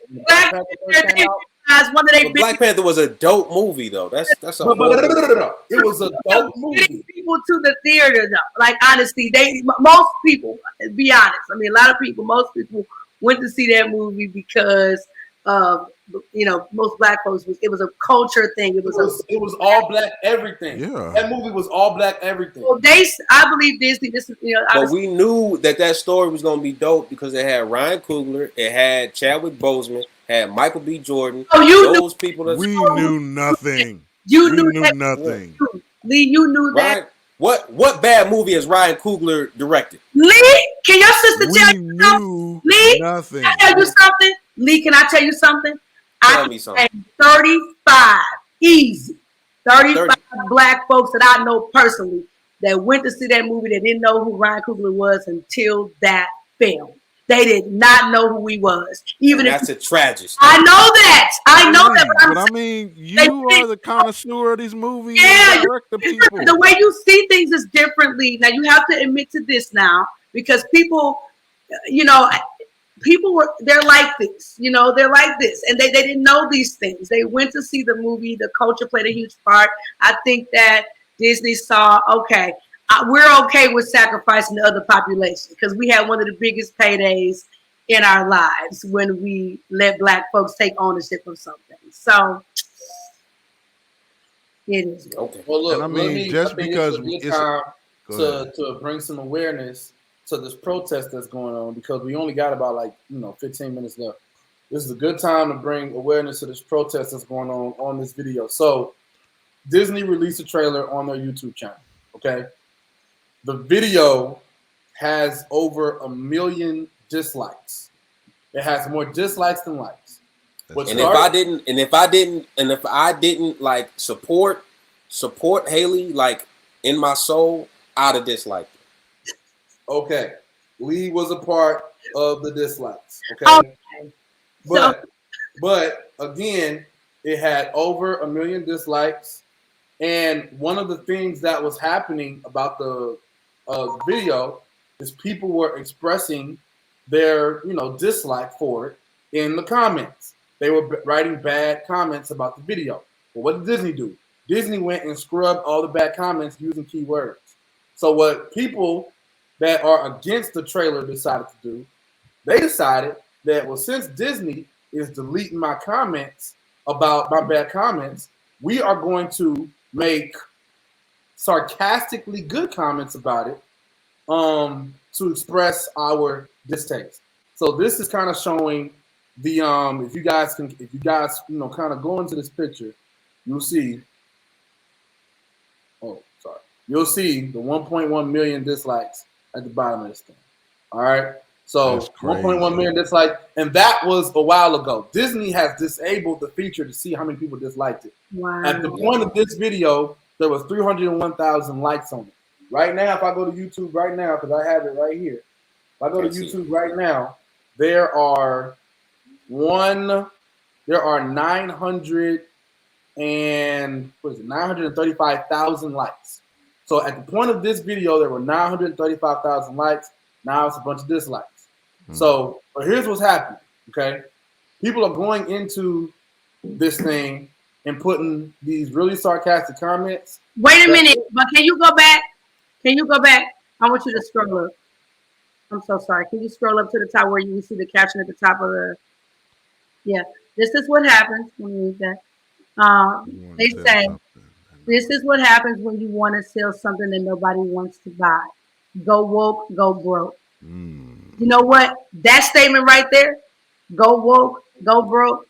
Speaker 2: Black Panther was a dope movie, though. That's a
Speaker 6: It was a dope movie.
Speaker 4: People to the theater, though. Like, honestly, most people, be honest. I mean, most people went to see that movie because most black folks it was a culture thing. It
Speaker 6: was all black everything. Yeah. That movie was all black everything.
Speaker 4: Well, I believe Disney.
Speaker 2: But we knew that story was going to be dope because it had Ryan Coogler, it had Chadwick Boseman, had Michael B. Jordan.
Speaker 1: Oh, people. We knew nothing.
Speaker 4: You knew
Speaker 1: nothing.
Speaker 4: Lee, you knew that.
Speaker 2: What bad movie has Ryan Coogler directed?
Speaker 4: Lee, can your sister tell you something? Lee,
Speaker 1: nothing.
Speaker 4: Can I tell you something? Lee, can I tell you something?
Speaker 2: Tell me something.
Speaker 4: 35, easy. 35 black folks that I know personally that went to see that movie that didn't know who Ryan Coogler was until that film. They did not know who he was. Even
Speaker 2: that's a tragedy.
Speaker 4: I know that.
Speaker 1: But I mean, you are the connoisseur of these movies.
Speaker 4: Yeah, the way you see things is differently. Now you have to admit to this now, because people, they're like this, they're like this, and they didn't know these things. They went to see the movie. The culture played a huge part. I think that Disney saw, okay, we're okay with sacrificing the other population because we had one of the biggest paydays in our lives when we let black folks take ownership of something. So it is
Speaker 6: okay. Well, look, I mean, just because it's time to bring some awareness to this protest that's going on, because we only got about 15 minutes left. This is a good time to bring awareness to this protest that's going on this video. So Disney released a trailer on their YouTube channel. Okay. The video has over 1 million dislikes. It has more dislikes than likes.
Speaker 2: If I didn't like support Haley like in my soul, I'd have disliked it.
Speaker 6: Okay. Lee was a part of the dislikes. Okay. But again, it had over 1 million dislikes. And one of the things that was happening about the video is people were expressing their dislike for it in the comments. They were writing bad comments about the video. But what did Disney do? Disney went and scrubbed all the bad comments using keywords. So what people that are against the trailer decided to do, they decided that, well, since Disney is deleting my comments about my bad comments, we are going to make sarcastically good comments about it to express our distaste. So this is kind of showing the if you guys kind of go into this picture, you'll see. Oh, sorry. You'll see the 1.1 million dislikes at the bottom of this thing. All right. So 1.1 million dislikes, and that was a while ago. Disney has disabled the feature to see how many people disliked it.
Speaker 4: Wow.
Speaker 6: At the point of this video, there was 301,000 likes on it. Right now, if I go to YouTube right now, because I have it right here, if I go to YouTube right now, there are 935,000 likes. So at the point of this video, there were 935,000 likes. Now it's a bunch of dislikes. So here's what's happening. Okay, people are going into this thing and putting these really sarcastic comments.
Speaker 4: Wait a minute, but can you go back? Can you go back? I want you to scroll up. I'm so sorry. Can you scroll up to the top where you see the caption at the top of the? Yeah, this is what happens when you read that. They say this is what happens when you want to sell something that nobody wants to buy. Go woke, go broke. You know what? That statement right there, go woke, go broke.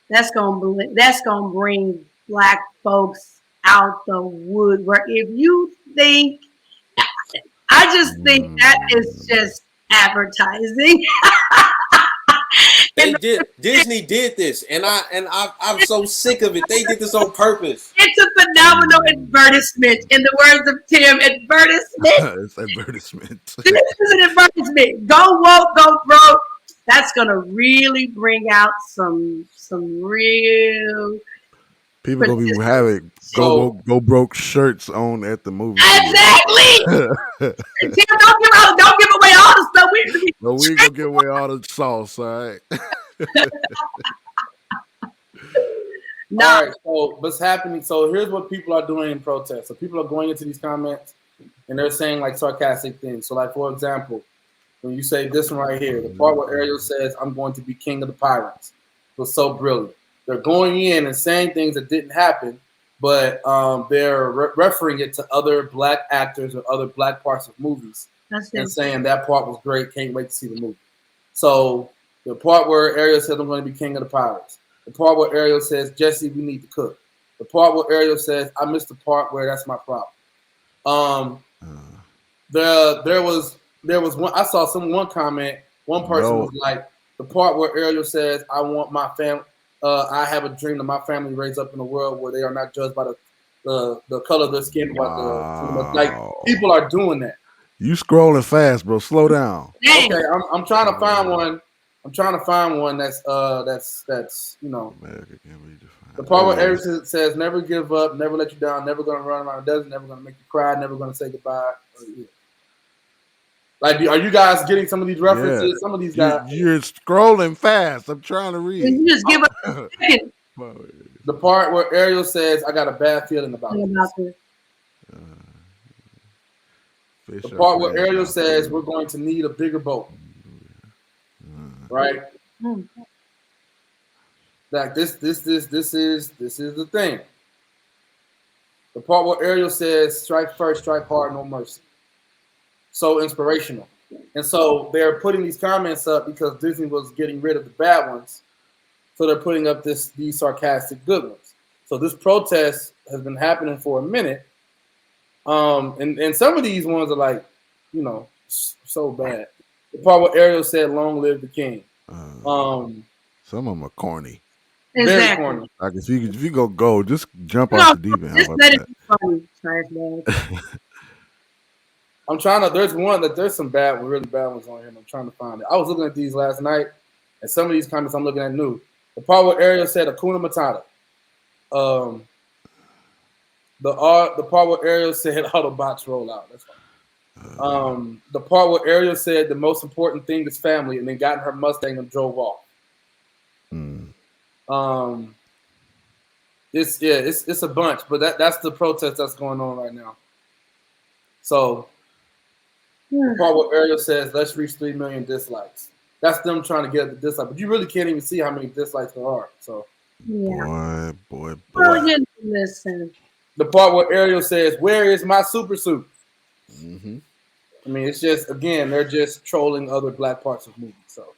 Speaker 4: That's gonna bring Black folks out the woodwork. If you think, I just think that is just advertising.
Speaker 2: Disney did this, and I'm so sick of it. They did this on purpose.
Speaker 4: It's a phenomenal advertisement. In the words of Tim, advertisement.
Speaker 1: It's advertisement.
Speaker 4: This is an advertisement. Go woke, go broke. That's gonna really bring out some real
Speaker 1: people gonna be having go broke shirts on at the movie.
Speaker 4: Exactly. Tim, don't give away all the stuff. We
Speaker 1: gonna give away all the sauce, all right?
Speaker 4: No.
Speaker 6: All right, so what's happening? So here's what people are doing in protest. So people are going into these comments and they're saying like sarcastic things. So like, for example, when you say this one right here, the part where Ariel says, "I'm going to be king of the pirates," was so brilliant. They're going in and saying things that didn't happen, but they're referring it to other Black actors or other Black parts of movies and saying that part was great. Can't wait to see the movie. So the part where Ariel says, "I'm going to be king of the pirates." The part where Ariel says, "Jesse, we need to cook." The part where Ariel says, "I missed the part where that's my problem." There was one. I saw one comment. One person was like, the part where Ariel says, "I want my family. I have a dream that my family raised up in a world where they are not judged by the color of their skin." Like people are doing that.
Speaker 1: You scrolling fast, bro. Slow down.
Speaker 6: Okay, I'm trying to find one. I'm trying to find one that's you know. The part where Ariel says, "Never give up, never let you down, never gonna run around the desert, never gonna make you cry, never gonna say goodbye." Like, are you guys getting some of these references? Yeah. Some of these guys.
Speaker 1: You're scrolling fast. I'm trying to read.
Speaker 4: You just give up.
Speaker 6: The part where Ariel says, "I got a bad feeling about this." The part where Ariel says, "We're going to need a bigger boat." Right? Like this is the thing. The part where Ariel says, "Strike first, strike hard, no mercy." So inspirational. And so they're putting these comments up because Disney was getting rid of the bad ones. So they're putting up these sarcastic good ones. So this protest has been happening for a minute. And some of these ones are like, you know, so bad. The part where Ariel said, "Long live the king."
Speaker 1: Some of them are corny.
Speaker 6: Very corny.
Speaker 1: Like if you go, just jump off the deep end.
Speaker 4: Just let it be funny, trash bag.
Speaker 6: I'm trying to. There's some really bad ones on here, and I'm trying to find it. I was looking at these last night, and some of these comments I'm looking at new. The part where Ariel said "Hakuna Matata." The part where Ariel said "Autobots roll out." That's fine. The part where Ariel said the most important thing is family, and then got in her Mustang and drove off. It's a bunch, but that's the protest that's going on right now. So. The part where Ariel says, "Let's reach 3 million dislikes." That's them trying to get at the dislike. But you really can't even see how many dislikes there are. So
Speaker 4: Yeah.
Speaker 1: Boy.
Speaker 4: Well, you listen.
Speaker 6: the part where Ariel says, "Where is my super suit?"
Speaker 1: Mm-hmm.
Speaker 6: I mean, it's just again, they're just trolling other black parts of movies. So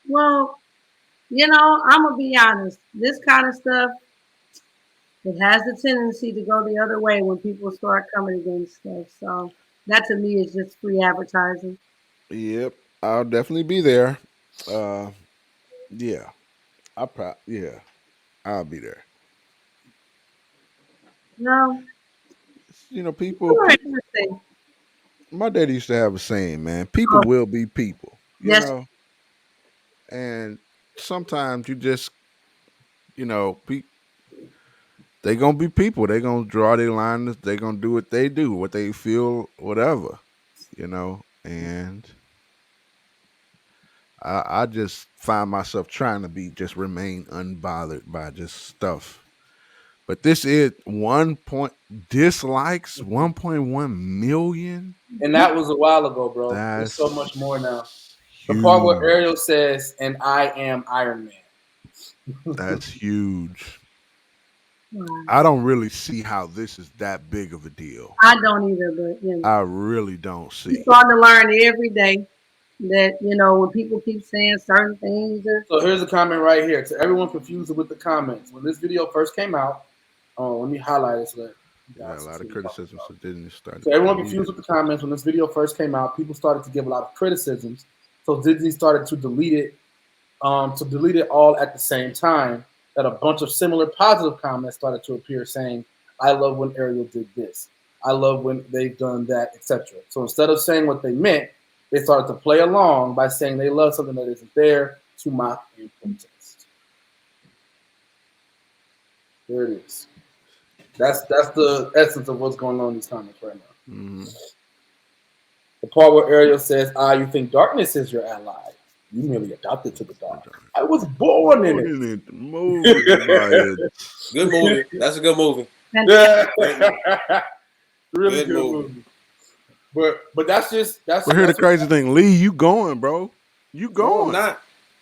Speaker 4: Well, I'm gonna be honest. This kind of stuff, it has a tendency to go the other way when people start coming against stuff. So that to me is just free advertising.
Speaker 1: Yep, I'll definitely be there. Yeah, I'll be there.
Speaker 4: No,
Speaker 1: People.
Speaker 4: you're interesting.
Speaker 1: My daddy used to have a saying, man. People
Speaker 4: Oh,
Speaker 1: will be people.
Speaker 4: yes,
Speaker 1: And sometimes you just, they gonna be people. They gonna draw their lines. They gonna do what they do, what they feel, whatever. And I just find myself trying to remain unbothered by just stuff. But this is 1.1 million.
Speaker 6: and that was a while ago, bro. There's so much more now. The part where
Speaker 1: Huge.
Speaker 6: Ariel says, "And I am Iron Man."
Speaker 1: That's huge.
Speaker 4: wow.
Speaker 1: I don't really see how this is that big of a deal.
Speaker 4: I don't either, but
Speaker 1: I really don't see.
Speaker 4: you're starting to learn every day that when people keep saying certain things.
Speaker 6: So here's a comment right here to everyone confused with the comments. When this video first came out, let me highlight it so that you
Speaker 1: Yeah, a
Speaker 6: guys
Speaker 1: lot
Speaker 6: see
Speaker 1: of
Speaker 6: what I'm
Speaker 1: criticism,
Speaker 6: talking
Speaker 1: so didn't start.
Speaker 6: So everyone confused with the comments. When this video first came out, people started to give a lot of criticisms. So Disney started to delete it all at the same time. That a bunch of similar positive comments started to appear saying, "I love when Ariel did this. I love when they've done that, etc." So instead of saying what they meant, they started to play along by saying they love something that isn't there to mock and protest. There it is. That's the essence of what's going on in these comments right now.
Speaker 1: Mm-hmm.
Speaker 6: The part where Ariel says, you think darkness is your ally. You merely adopted to the dark. I was born in it.
Speaker 2: Good movie. That's a good movie.
Speaker 6: Yeah.
Speaker 2: Really
Speaker 6: good movie. But that's
Speaker 1: But here's the crazy thing, Lee, you going, bro. You going.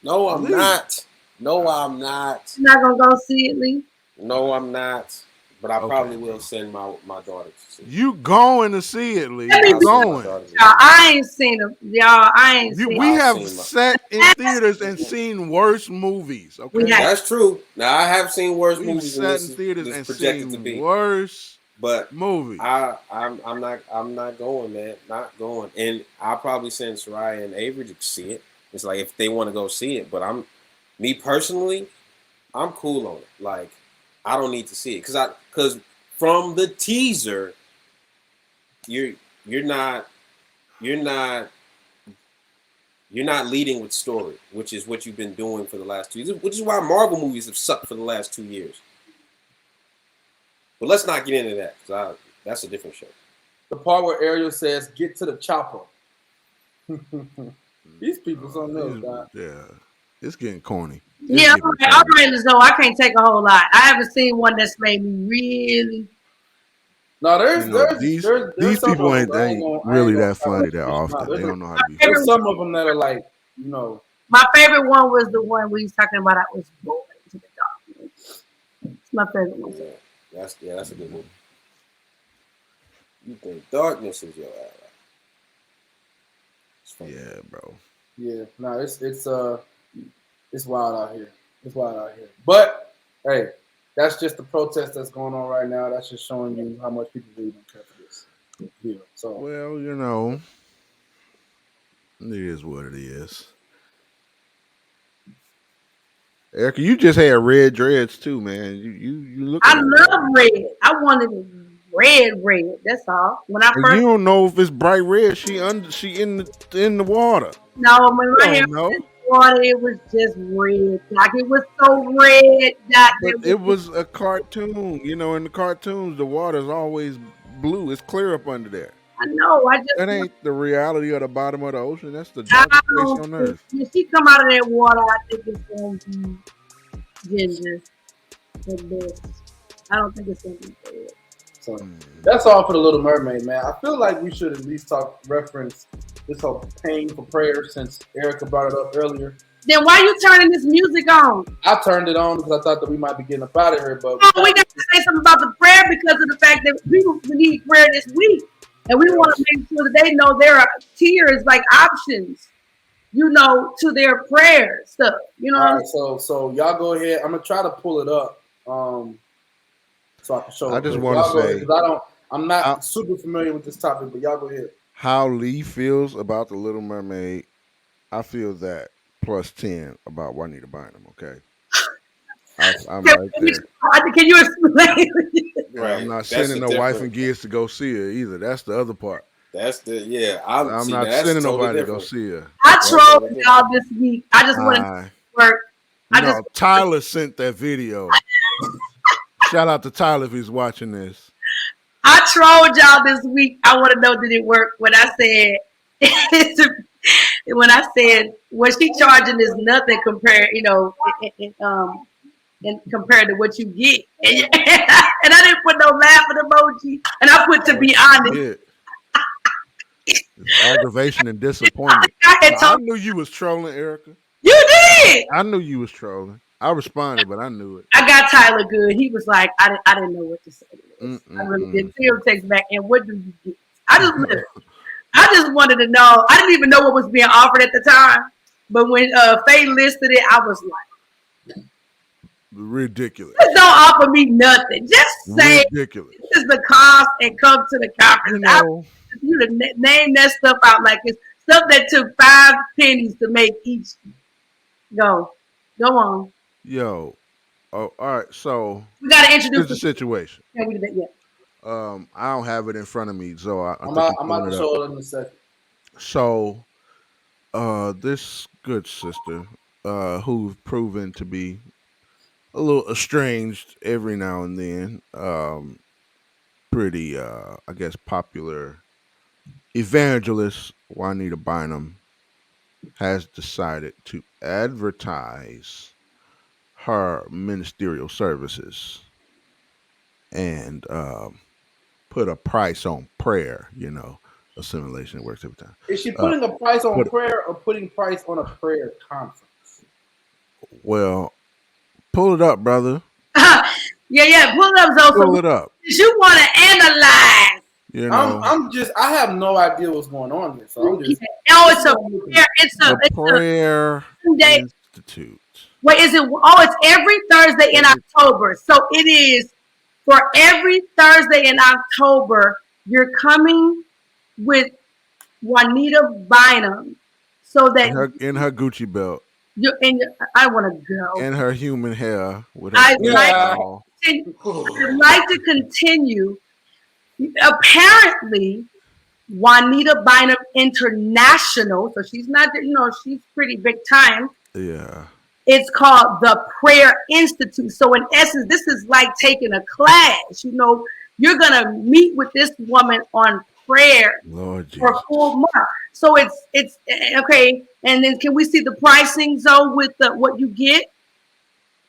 Speaker 2: No, I'm not. No, I'm not.
Speaker 4: You're not gonna go see it, Lee?
Speaker 2: No, I'm not. But I probably will send my daughter to see it.
Speaker 1: You going to see it, Lee.
Speaker 4: You
Speaker 1: going.
Speaker 4: Y'all, I ain't seen them. Y'all, I ain't seen
Speaker 1: We have sat in theaters and seen worse movies. Okay,
Speaker 2: that's true. Now I have seen worse movies
Speaker 1: than this. Sat in theaters and
Speaker 2: projected
Speaker 1: seen
Speaker 2: to be
Speaker 1: worse
Speaker 2: but
Speaker 1: movies.
Speaker 2: I'm not going, man. Not going. And I'll probably send Soraya and Avery to see it. It's like if they want to go see it. But me personally, I'm cool on it. Like I don't need to see it because from the teaser, you're not leading with story, which is what you've been doing for the last 2 years, which is why Marvel movies have sucked for the last 2 years. But let's not get into that because that's a different show.
Speaker 6: The part where Ariel says, "Get to the chopper." These people don't know that.
Speaker 1: Yeah, it's getting corny.
Speaker 4: Yeah, I'm ready to know. I can't take a whole lot. I haven't seen one that's made me really.
Speaker 6: No, there's
Speaker 1: these people ain't really that funny that often. They don't know how to be.
Speaker 6: There's some of them that are like,
Speaker 4: My favorite one was the one we was talking about. I was born to the darkness. It's my favorite one.
Speaker 2: That's a good movie. You think darkness is your ally?
Speaker 1: Yeah, bro.
Speaker 6: Yeah, no, it's wild out here. It's wild out here. But hey, that's just the protest that's going on right now. That's just showing you how much people really don't care for this deal. So
Speaker 1: well, it is what it is. Erica, you just had red dreads too, man. You look.
Speaker 4: I love red. I wanted red. That's all. When I first,
Speaker 1: you don't know if it's bright red. She in the water.
Speaker 4: No, when my hair was in the water, it was just red. Like it was so red that
Speaker 1: it was a cartoon. In the cartoons, the water is always blue. It's clear up under there.
Speaker 4: I know.
Speaker 1: That ain't the reality of the bottom of the ocean. That's the darkest place on earth.
Speaker 4: If she come out of that water, I think it's going to be ginger. I don't think it's going to be red.
Speaker 6: So that's all for the Little Mermaid, man. I feel like we should at least reference this whole paying for prayer since Erica brought it up earlier.
Speaker 4: Then why you turning this music on?
Speaker 6: I turned it on because I thought that we might be getting up out of here, but
Speaker 4: Oh, we got to say something about the prayer because of the fact that people need prayer this week. And we want to make sure that they know there are tiers, like options, to their prayer stuff. You know what
Speaker 6: all
Speaker 4: I'm
Speaker 6: right, so y'all go ahead. I'm gonna try to pull it up so I can show.
Speaker 1: I just
Speaker 6: want
Speaker 1: want to say,
Speaker 6: because I'm not super familiar with this topic, but y'all go ahead.
Speaker 1: how Lee feels about the Little Mermaid, I feel that plus 10 about Juanita Bynum. Okay, I'm right there.
Speaker 4: Can you explain?
Speaker 2: Right.
Speaker 1: I'm not
Speaker 2: That's
Speaker 1: sending
Speaker 2: the
Speaker 1: no wife
Speaker 2: difference.
Speaker 1: and kids to go see her either. That's the other part.
Speaker 2: That's
Speaker 1: I'm not sending nobody to go see her.
Speaker 4: I trolled y'all this week. I just want to work.
Speaker 1: Tyler sent that video. Shout out to Tyler if he's watching this.
Speaker 4: I trolled y'all this week. I want to know, did it work? When I said what she charging is nothing compared, and compared to what you get. And I didn't put no laughing emoji. And I put to be honest.
Speaker 1: It's aggravation and disappointment. I knew you was trolling, Erica.
Speaker 4: You did.
Speaker 1: I knew you was trolling. I responded, but I knew it.
Speaker 4: I got Tyler good. He was like, I didn't know what to say. I really did. Tim takes back. And what do you get? I just wanted to know. I didn't even know what was being offered at the time. But when Faye listed it, I was like,
Speaker 1: ridiculous.
Speaker 4: Just don't offer me nothing. Just say
Speaker 1: ridiculous.
Speaker 4: This is the cost and come to the conference. You to name that stuff out like it's stuff that took 5 pennies to make each. Go on.
Speaker 1: Yo, all right. So
Speaker 4: we gotta introduce
Speaker 1: the situation.
Speaker 4: Yeah, we did that. Yeah.
Speaker 1: I don't have it in front of me, so I'm
Speaker 6: about to show it in a second.
Speaker 1: So, this good sister, who's proven to be a little estranged every now and then, pretty, I guess, popular evangelist Juanita Bynum has decided to advertise her ministerial services and put a price on prayer. Assimilation works every time.
Speaker 6: Is she putting a price on prayer or putting price on a prayer conference?
Speaker 1: Well, pull it up, brother.
Speaker 4: Yeah, pull it up, Zoe.
Speaker 1: Pull it up.
Speaker 4: You want to analyze.
Speaker 6: I have no idea what's going on here. So I'm just.
Speaker 4: It's a
Speaker 1: prayer institute.
Speaker 4: Wait, is it? Oh, it's every Thursday in October. So it is for every Thursday in October. You're coming with Juanita Bynum, so that
Speaker 1: in her Gucci belt.
Speaker 4: I want to go.
Speaker 1: And her human hair.
Speaker 4: I'd like to continue. Apparently, Juanita Bynum International, so she's not, she's pretty big time.
Speaker 1: Yeah.
Speaker 4: It's called the Prayer Institute. So in essence, this is like taking a class. You're going to meet with this woman on prayer for a full month. So it's okay. And then can we see the pricing, Zoe, with what you get?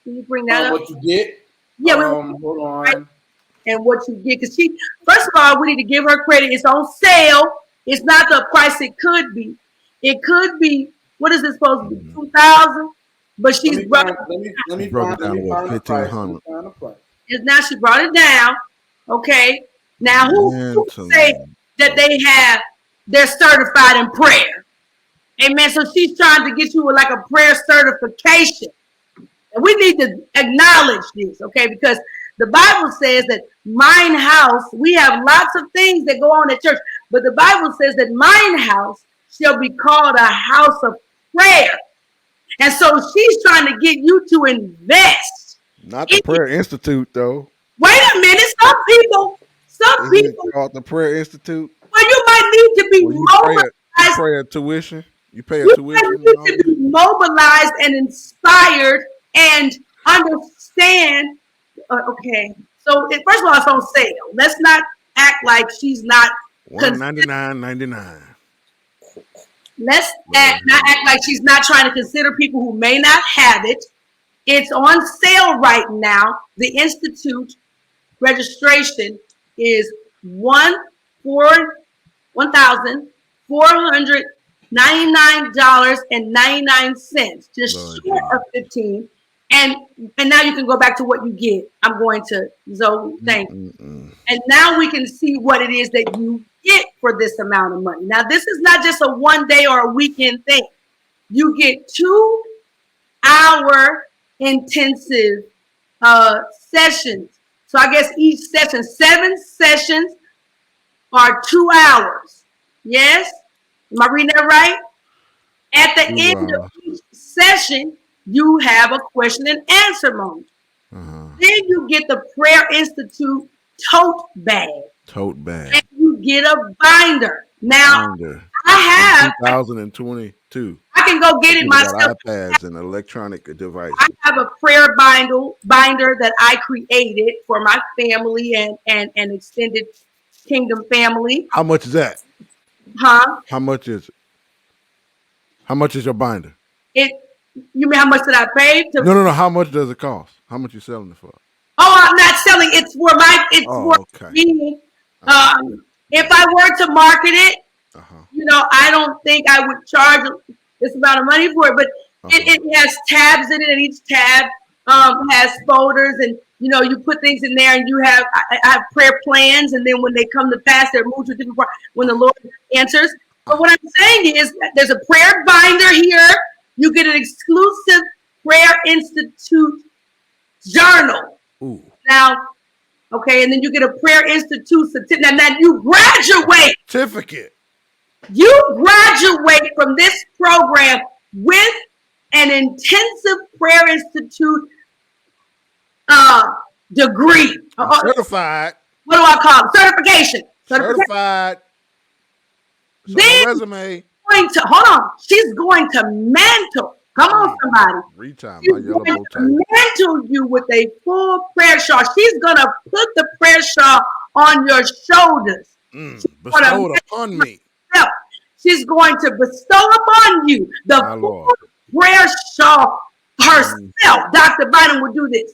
Speaker 4: Can you bring that up?
Speaker 6: What you get?
Speaker 4: Yeah.
Speaker 6: Hold on.
Speaker 4: Right? And what you get, because first of all, we need to give her credit. It's on sale. It's not the price it could be. It could be, what is it supposed to be, $2,000? But she's brought it
Speaker 1: down to $1,500.
Speaker 4: Now she brought it down. Okay. Now who say that they're certified in prayer? Amen. So she's trying to get you with like a prayer certification. And we need to acknowledge this, okay? Because the Bible says that mine house, we have lots of things that go on at church, but the Bible says that mine house shall be called a house of prayer. And so she's trying to get you to invest.
Speaker 1: Not the Prayer Institute, though.
Speaker 4: Wait a minute. Some people
Speaker 1: called the Prayer Institute.
Speaker 4: Well, you might need to be mobilized.
Speaker 1: You pay a tuition. You pay a tuition.
Speaker 4: You need to be mobilized and inspired and understand. Okay, so first of all, it's on sale. Let's not act like she's not
Speaker 1: $199.99.
Speaker 4: Let's not act like she's not trying to consider people who may not have it. It's on sale right now. The Institute registration is $1,499. $499.99, just short of 15. And now you can go back to what you get. I'm going to Zoe, thank you. And now we can see what it is that you get for this amount of money. Now, this is not just a one day or a weekend thing. You get 2-hour intensive sessions. So I guess each session, 7 sessions are 2 hours. Yes? Am I reading that right? At the end of each session, you have a question and answer moment. Then you get the Prayer Institute tote bag. And you get a binder. Now, I have
Speaker 1: 2022.
Speaker 4: I can go get it myself.
Speaker 1: iPads and electronic devices.
Speaker 4: I have a prayer binder that I created for my family and extended kingdom family.
Speaker 1: How much is that?
Speaker 4: Huh?
Speaker 1: How much is it? How much is your binder?
Speaker 4: You mean how much did I pay?
Speaker 1: No. How much does it cost? How much you selling it for?
Speaker 4: Oh, I'm not selling. It's for me. If I were to market it, I don't think I would charge this amount of money for it. But it has tabs in it, and each tab has folders, and you put things in there, and I have prayer plans, and then when they come to pass, they're moved to a different part when the Lord answers. But what I'm saying is, there's a prayer binder here. You get an exclusive Prayer Institute journal.
Speaker 1: Ooh.
Speaker 4: Now, okay, and then you get a Prayer Institute certificate. Now you graduate.
Speaker 1: Certificate.
Speaker 4: You graduate from this program with an intensive Prayer Institute degree.
Speaker 1: Certified.
Speaker 4: What do I call it? Certification.
Speaker 1: Certified.
Speaker 4: Then
Speaker 1: resume.
Speaker 4: Hold on. She's going to mantle. Come on, somebody. She's going to mantle you with a full prayer shawl. She's going to put the prayer shawl on your shoulders.
Speaker 1: Bestow it upon me.
Speaker 4: She's going to bestow upon you the full prayer shawl herself. Dr. Bynum will do this.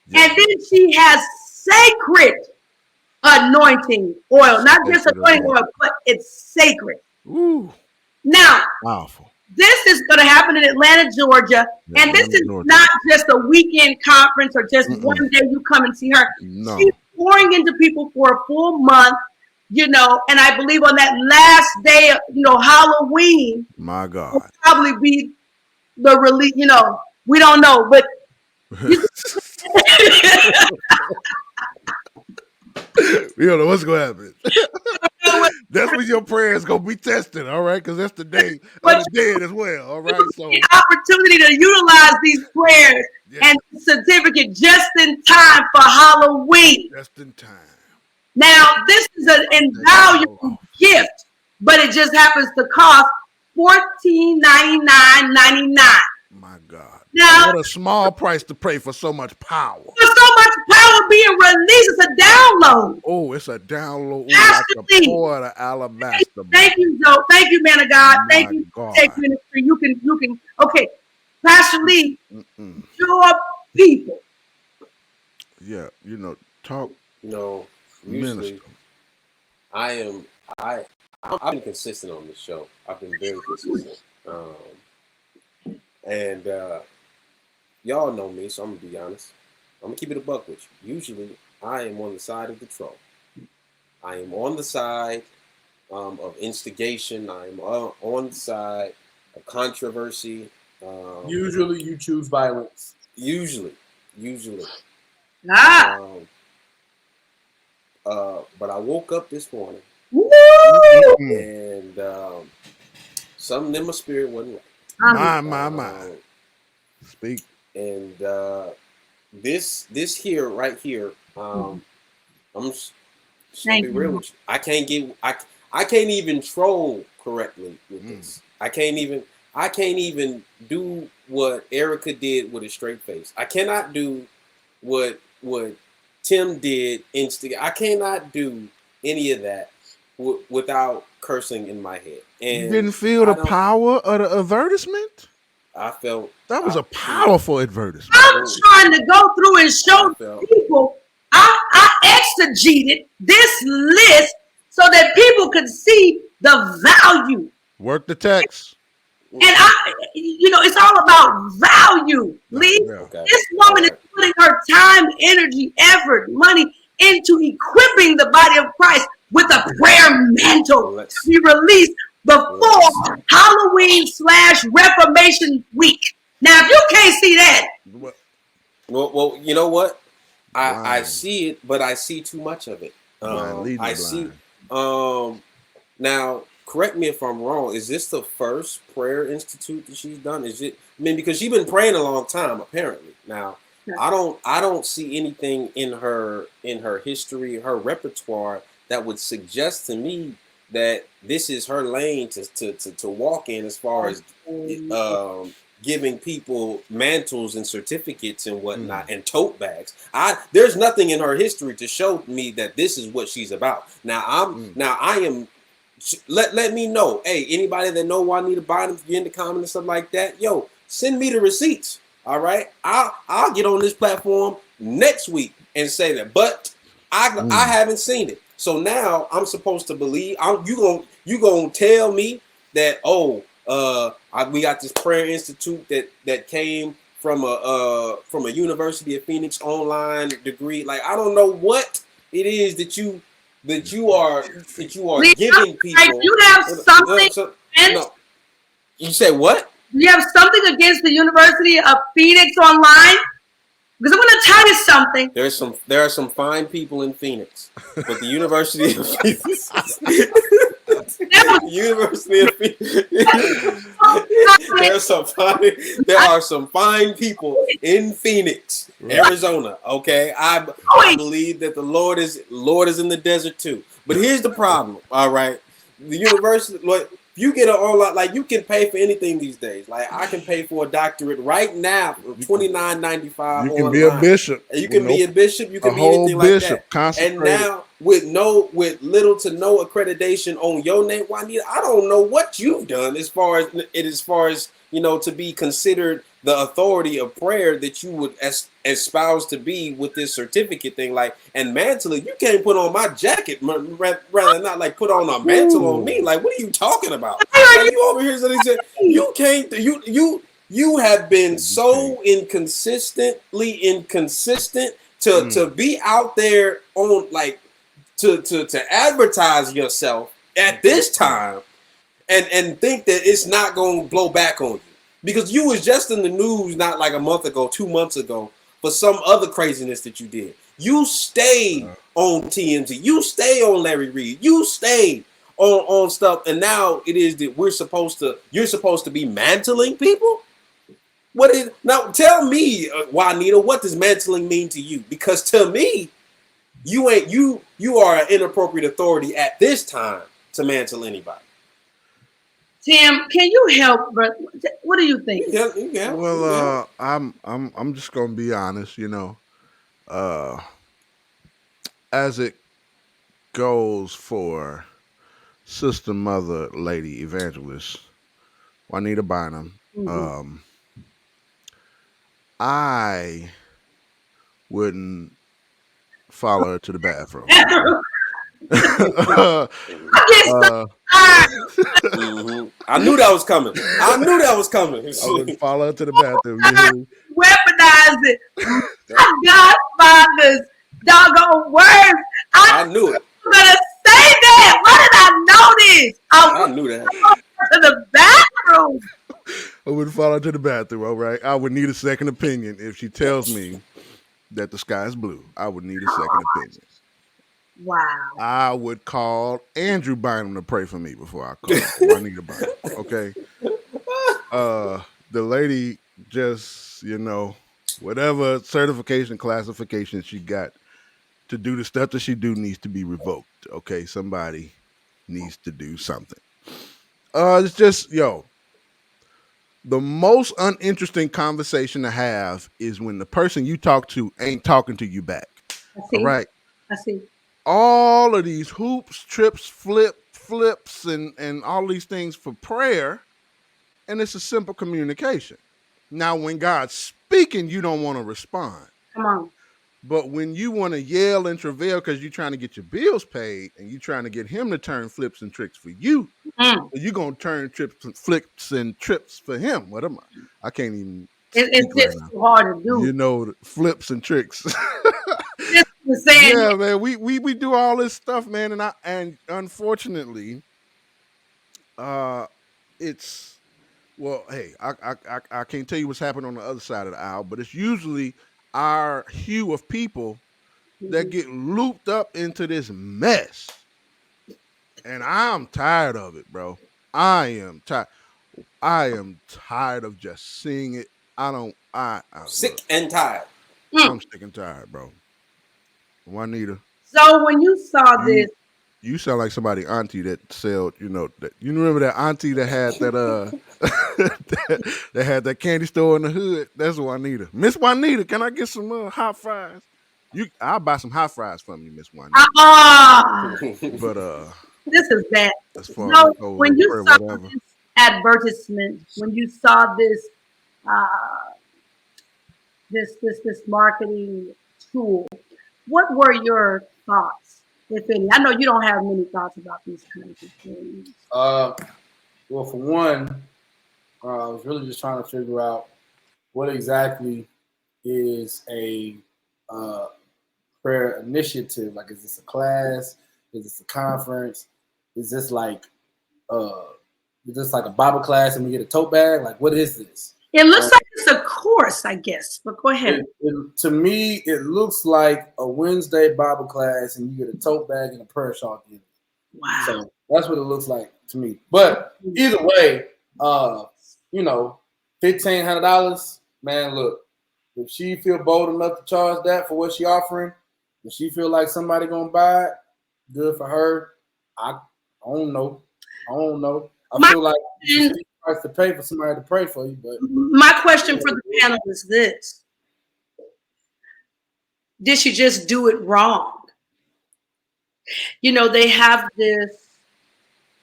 Speaker 4: Yeah. And then she has sacred anointing oil. Not just anointing oil, but it's sacred.
Speaker 1: Ooh.
Speaker 4: Now,
Speaker 1: powerful.
Speaker 4: This is going to happen in Atlanta, Georgia. And this is not just a weekend conference or just one day you come and see her.
Speaker 1: No.
Speaker 4: She's pouring into people for a full month, and I believe on that last day of, Halloween.
Speaker 1: My God.
Speaker 4: Will probably be the release, we don't know, but.
Speaker 1: We don't know what's going to happen. That's when your prayers going to be tested, all right? Because that's the day of the dead as well, all right? So
Speaker 4: the opportunity to utilize these prayers and certificate just in time for Halloween.
Speaker 1: Just in time.
Speaker 4: Now, this is an invaluable gift, but it just happens to cost $14.99.99.
Speaker 1: My God.
Speaker 4: Now,
Speaker 1: what a small price to pay for so much power.
Speaker 4: For so much power being released. It's a download.
Speaker 1: Oh, it's a download. Like a pour of alabaster.
Speaker 4: Thank you, Joe. Thank you, man of God. Thank you, Tech Ministry. You can. Okay, Pastor Lee, your people.
Speaker 1: Yeah, talk.
Speaker 2: Usually, I've been consistent on this show. I've been very consistent. And y'all know me, so I'm going to be honest. I'm going to keep it a buck with you. Usually, I am on the side of the troll. I am on the side of instigation. I am on the side of controversy.
Speaker 6: Usually, you choose violence.
Speaker 2: Usually. But I woke up this morning, and something in my spirit wasn't right.
Speaker 1: My. Speak.
Speaker 2: And this right here, I'm just gonna be real with you. I can't even troll correctly with this. I can't even do what Erica did with a straight face. I cannot do what Tim did I cannot do any of that without cursing in my head. And
Speaker 1: you didn't feel the power of the advertisement?
Speaker 2: I felt
Speaker 1: that was a powerful advertisement.
Speaker 4: I'm trying to go through and show people. I exegeted this list so that people could see the value.
Speaker 1: Work the text.
Speaker 4: And it's all about value. Lee,
Speaker 1: Yeah.
Speaker 2: Okay.
Speaker 4: this woman is putting her time, energy, effort, money into equipping the body of Christ with a prayer mantle to be released before Halloween/Reformation week. Now, if you can't see that,
Speaker 2: Well, you know what? I
Speaker 1: Blind.
Speaker 2: see it, but I see too much of it.
Speaker 1: Blind leading
Speaker 2: I
Speaker 1: the
Speaker 2: see.
Speaker 1: blind.
Speaker 2: Now, correct me if I'm wrong. Is this the first prayer institute that she's done? Is it? I mean, because she's been praying a long time, apparently. Now, I don't see anything in her history, her repertoire that would suggest to me that this is her lane to walk in as far as giving people mantles and certificates and whatnot and tote bags. There's nothing in her history to show me that this is what she's about. Now I am. Let me know. Hey, anybody that know Juanita Bynum, if you're in the comments and stuff like that, yo, send me the receipts. All right, I'll get on this platform next week and say that. But I haven't seen it, so now I'm supposed to believe. You gonna tell me that we got this prayer institute that came from a University of Phoenix online degree. Like, I don't know what it is that you are giving people.
Speaker 4: you have something against.
Speaker 2: You say what?
Speaker 4: Do you have something against the University of Phoenix online? Because I'm going to tell you something.
Speaker 2: There are some fine people in Phoenix, but the University of Phoenix. University of Phoenix. There are some fine people in Phoenix, Arizona. Okay, I believe that the Lord is in the desert too. But here's the problem. All right, the university. You get an online, like, you can pay for anything these days. Like, I can pay for a doctorate right now for $29.95.
Speaker 1: You can be a bishop.
Speaker 2: You can be a bishop. You can be anything like that. And now with little to no accreditation on your name, Juanita, I don't know what you've done as far as to be considered the authority of prayer that you would espouse to be with this certificate thing. Like, and mantling, you can't put on my jacket, rather not like put on a mantle on me. Like, what are you talking about? Like, you over here saying you can't. You have been so inconsistently inconsistent to be out there on, like, to advertise yourself at this time and think that it's not going to blow back on you. Because you was just in the news not like a month ago, 2 months ago, for some other craziness that you did. You stayed on TMZ. You stayed on Larry Reid. You stayed on stuff. And now it is that you're supposed to be mantling people? Now tell me, Juanita, what does mantling mean to you? Because to me, you are an inappropriate authority at this time to mantle anybody.
Speaker 4: Tim, can you help? What do you think?
Speaker 2: Yeah.
Speaker 1: Well, I'm just gonna be honest. As it goes for Sister Mother Lady Evangelist Juanita Bynum, I wouldn't follow her to the bathroom.
Speaker 2: I knew that was coming. I
Speaker 1: wouldn't follow her to the bathroom.
Speaker 4: Weaponize it. Godfather's doggone words.
Speaker 2: I knew it.
Speaker 4: I'm gonna say that. Why did I know this?
Speaker 2: I knew that.
Speaker 4: To the bathroom.
Speaker 1: I wouldn't follow her to the bathroom. All right. I would need a second opinion if she tells me that the sky is blue. I would need a second opinion.
Speaker 4: Wow.
Speaker 1: I would call Andrew Bynum to pray for me before I call Juanita Bynum. Okay. The lady just, whatever certification, classification she got to do the stuff that she do needs to be revoked. Okay. Somebody needs to do something. It's just, the most uninteresting conversation to have is when the person you talk to ain't talking to you back. All right.
Speaker 4: I see.
Speaker 1: All of these hoops, trips, flips, and all these things for prayer, and it's a simple communication. Now, when God's speaking, you don't want to respond.
Speaker 4: Come on.
Speaker 1: But when you want to yell and travail because you're trying to get your bills paid and you're trying to get him to turn flips and tricks for you, you're gonna turn flips and trips for him. What am I? I can't even
Speaker 4: It's
Speaker 1: speak right
Speaker 4: just
Speaker 1: now.
Speaker 4: too hard to do.
Speaker 1: You know, flips and tricks.
Speaker 4: Just saying,
Speaker 1: Yeah, man. We do all this stuff, man, and unfortunately, it's well, hey, I can't tell you what's happening on the other side of the aisle, but it's usually our hue of people that get looped up into this mess. And I'm tired of it, bro. I am tired. I am tired of just seeing it. I don't. I
Speaker 2: Sick
Speaker 1: look.
Speaker 2: and tired.
Speaker 1: I'm sick and tired, bro. Juanita,
Speaker 4: So when you saw
Speaker 1: you
Speaker 4: this,
Speaker 1: you sound like somebody auntie that sold. You know that. You remember that auntie that had that that had that candy store in the hood? That's Juanita. Miss Juanita, can I get some hot fries? I'll buy some hot fries from you, Miss Juanita. But
Speaker 4: this is bad.
Speaker 1: as far as
Speaker 4: So
Speaker 1: this whole
Speaker 4: when
Speaker 1: little
Speaker 4: you
Speaker 1: prayer,
Speaker 4: saw
Speaker 1: whatever.
Speaker 4: this advertisement, when you saw this, uh, this marketing tool, what were your thoughts, if any? I know you don't have many thoughts about these kinds of things.
Speaker 6: Well, for one, I was really just trying to figure out what exactly is a prayer initiative. Like, is this a class? Is this a conference? Is this like a Bible class and we get a tote bag? Like, what is this?
Speaker 4: It looks like it's a course, I guess. But go ahead.
Speaker 6: To me, it looks like a Wednesday Bible class and you get a tote bag and a prayer shawl.
Speaker 4: Wow.
Speaker 6: So that's what it looks like to me. But either way, $1,500, man, look, if she feel bold enough to charge that for what she offering, if she feel like somebody gonna buy it, good for her. I don't know. I feel like it's a price to pay for somebody to pray for you. But
Speaker 4: my question for the panel is this: did she just do it wrong? You know, they have this.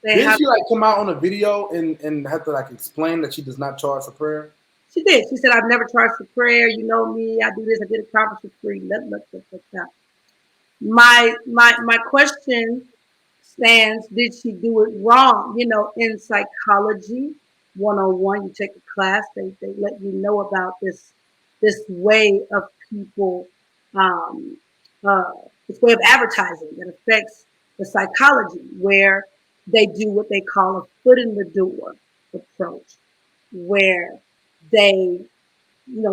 Speaker 6: Didn't she like come out on a video and have to like explain that she does not charge for prayer?
Speaker 4: She did. She said, "I've never charged for prayer. You know me. I do this. I did a conference for free." My question stands: did she do it wrong? You know, in psychology 101, you take a class. They let you know about this way of people, um, this way of advertising that affects the psychology, where they do what they call a foot in the door approach, where they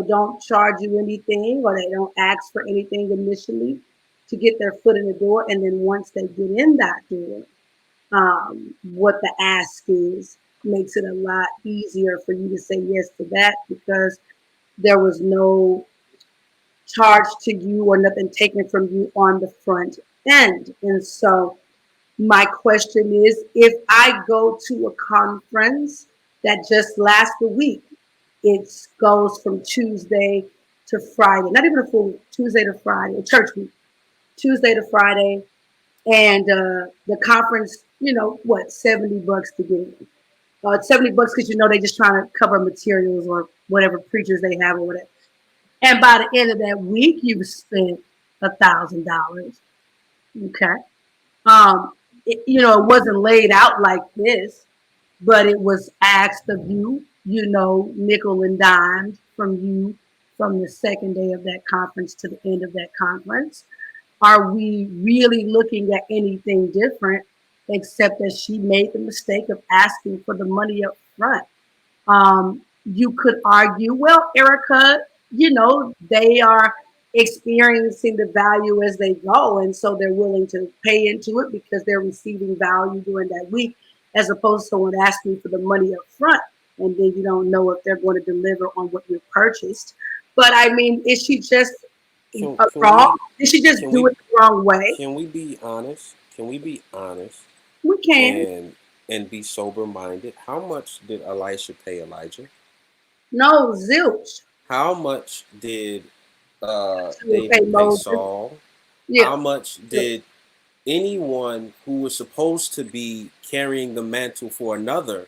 Speaker 4: don't charge you anything, or they don't ask for anything initially to get their foot in the door, and then once they get in that door, what the ask is makes it a lot easier for you to say yes to that, because there was no charge to you or nothing taken from you on the front end. And so my question is, if I go to a conference that just lasts a week, it goes from Tuesday to Friday, not even a full Tuesday to Friday, a church week, Tuesday to Friday, and the conference, what, $70 to get in. It's $70 because they just trying to cover materials or whatever preachers they have or whatever. And by the end of that week, you've spent $1,000. Okay. It wasn't laid out like this, but it was asked of you, nickel and dime from you from the second day of that conference to the end of that conference. Are we really looking at anything different except that she made the mistake of asking for the money up front? You could argue, well, Erica, they are experiencing the value as they go, and so they're willing to pay into it because they're receiving value during that week, as opposed to someone asking for the money up front, and then you don't know if they're going to deliver on what you purchased. But I mean, is she just wrong? Did she just do it the wrong way?
Speaker 2: Can we be honest?
Speaker 4: We can.
Speaker 2: And be sober minded. How much did Elisha pay Elijah?
Speaker 4: No, zilch.
Speaker 2: How much did David pay Saul? Yeah. How much did anyone who was supposed to be carrying the mantle for another,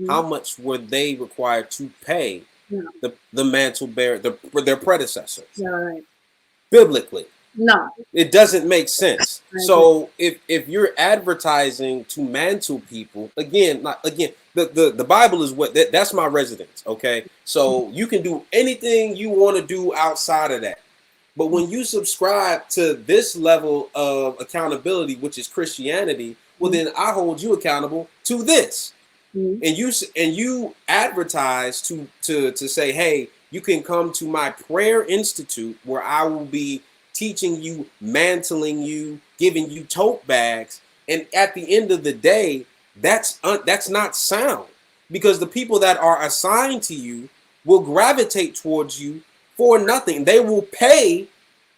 Speaker 2: how much were they required to pay the mantle bearer, their predecessors?
Speaker 4: Right.
Speaker 2: biblically.
Speaker 4: No.
Speaker 2: It doesn't make sense.
Speaker 4: I agree.
Speaker 2: So if you're advertising to mantle people, again, the Bible is that's my residence. Okay, so you can do anything you want to do outside of that. But when you subscribe to this level of accountability, which is Christianity, well, then I hold you accountable to this. And you advertise to say, hey, you can come to my prayer institute where I will be teaching you, mantling you, giving you tote bags, and at the end of the day, that's not sound, because the people that are assigned to you will gravitate towards you for nothing. They will pay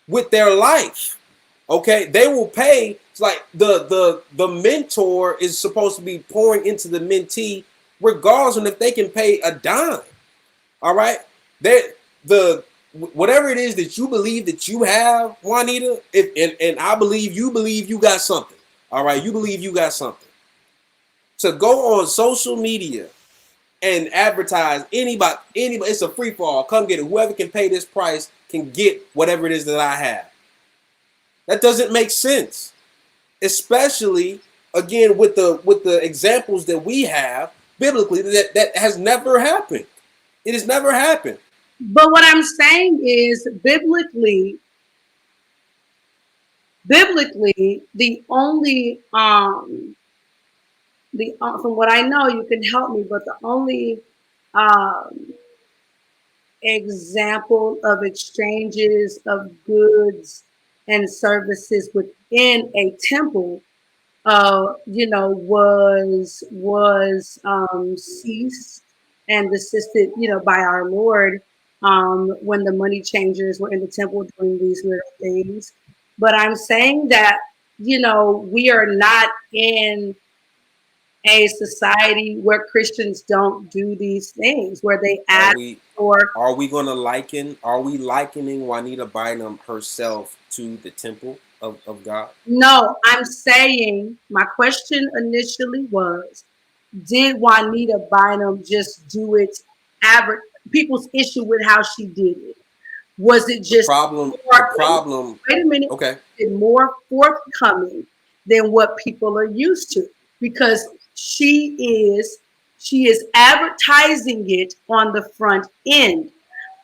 Speaker 2: with their life. Okay, they will pay. It's like the mentor is supposed to be pouring into the mentee, regardless of if they can pay a dime. All right, the whatever it is that you believe that you have, Juanita, and I believe you got something. All right, you believe you got something. To go on social media and advertise anybody, it's a free for all. Come get it. Whoever can pay this price can get whatever it is that I have. That doesn't make sense, especially again with the examples that we have biblically that has never happened. It has never happened.
Speaker 4: But what I'm saying is, biblically, the only from what I know, you can help me, but the only example of exchanges of goods and services within a temple, was ceased and desisted, by our Lord, when the money changers were in the temple doing these weird things. But I'm saying that, we are not in a society where Christians don't do these things, where they ask for.
Speaker 2: Are we likening Juanita Bynum herself to the temple of God?
Speaker 4: No, I'm saying my question initially was, did Juanita Bynum just do it? People's issue with how she did it, was it just
Speaker 2: problem?
Speaker 4: Wait a minute.
Speaker 2: Okay.
Speaker 4: More forthcoming than what people are used to, because she is advertising it on the front end.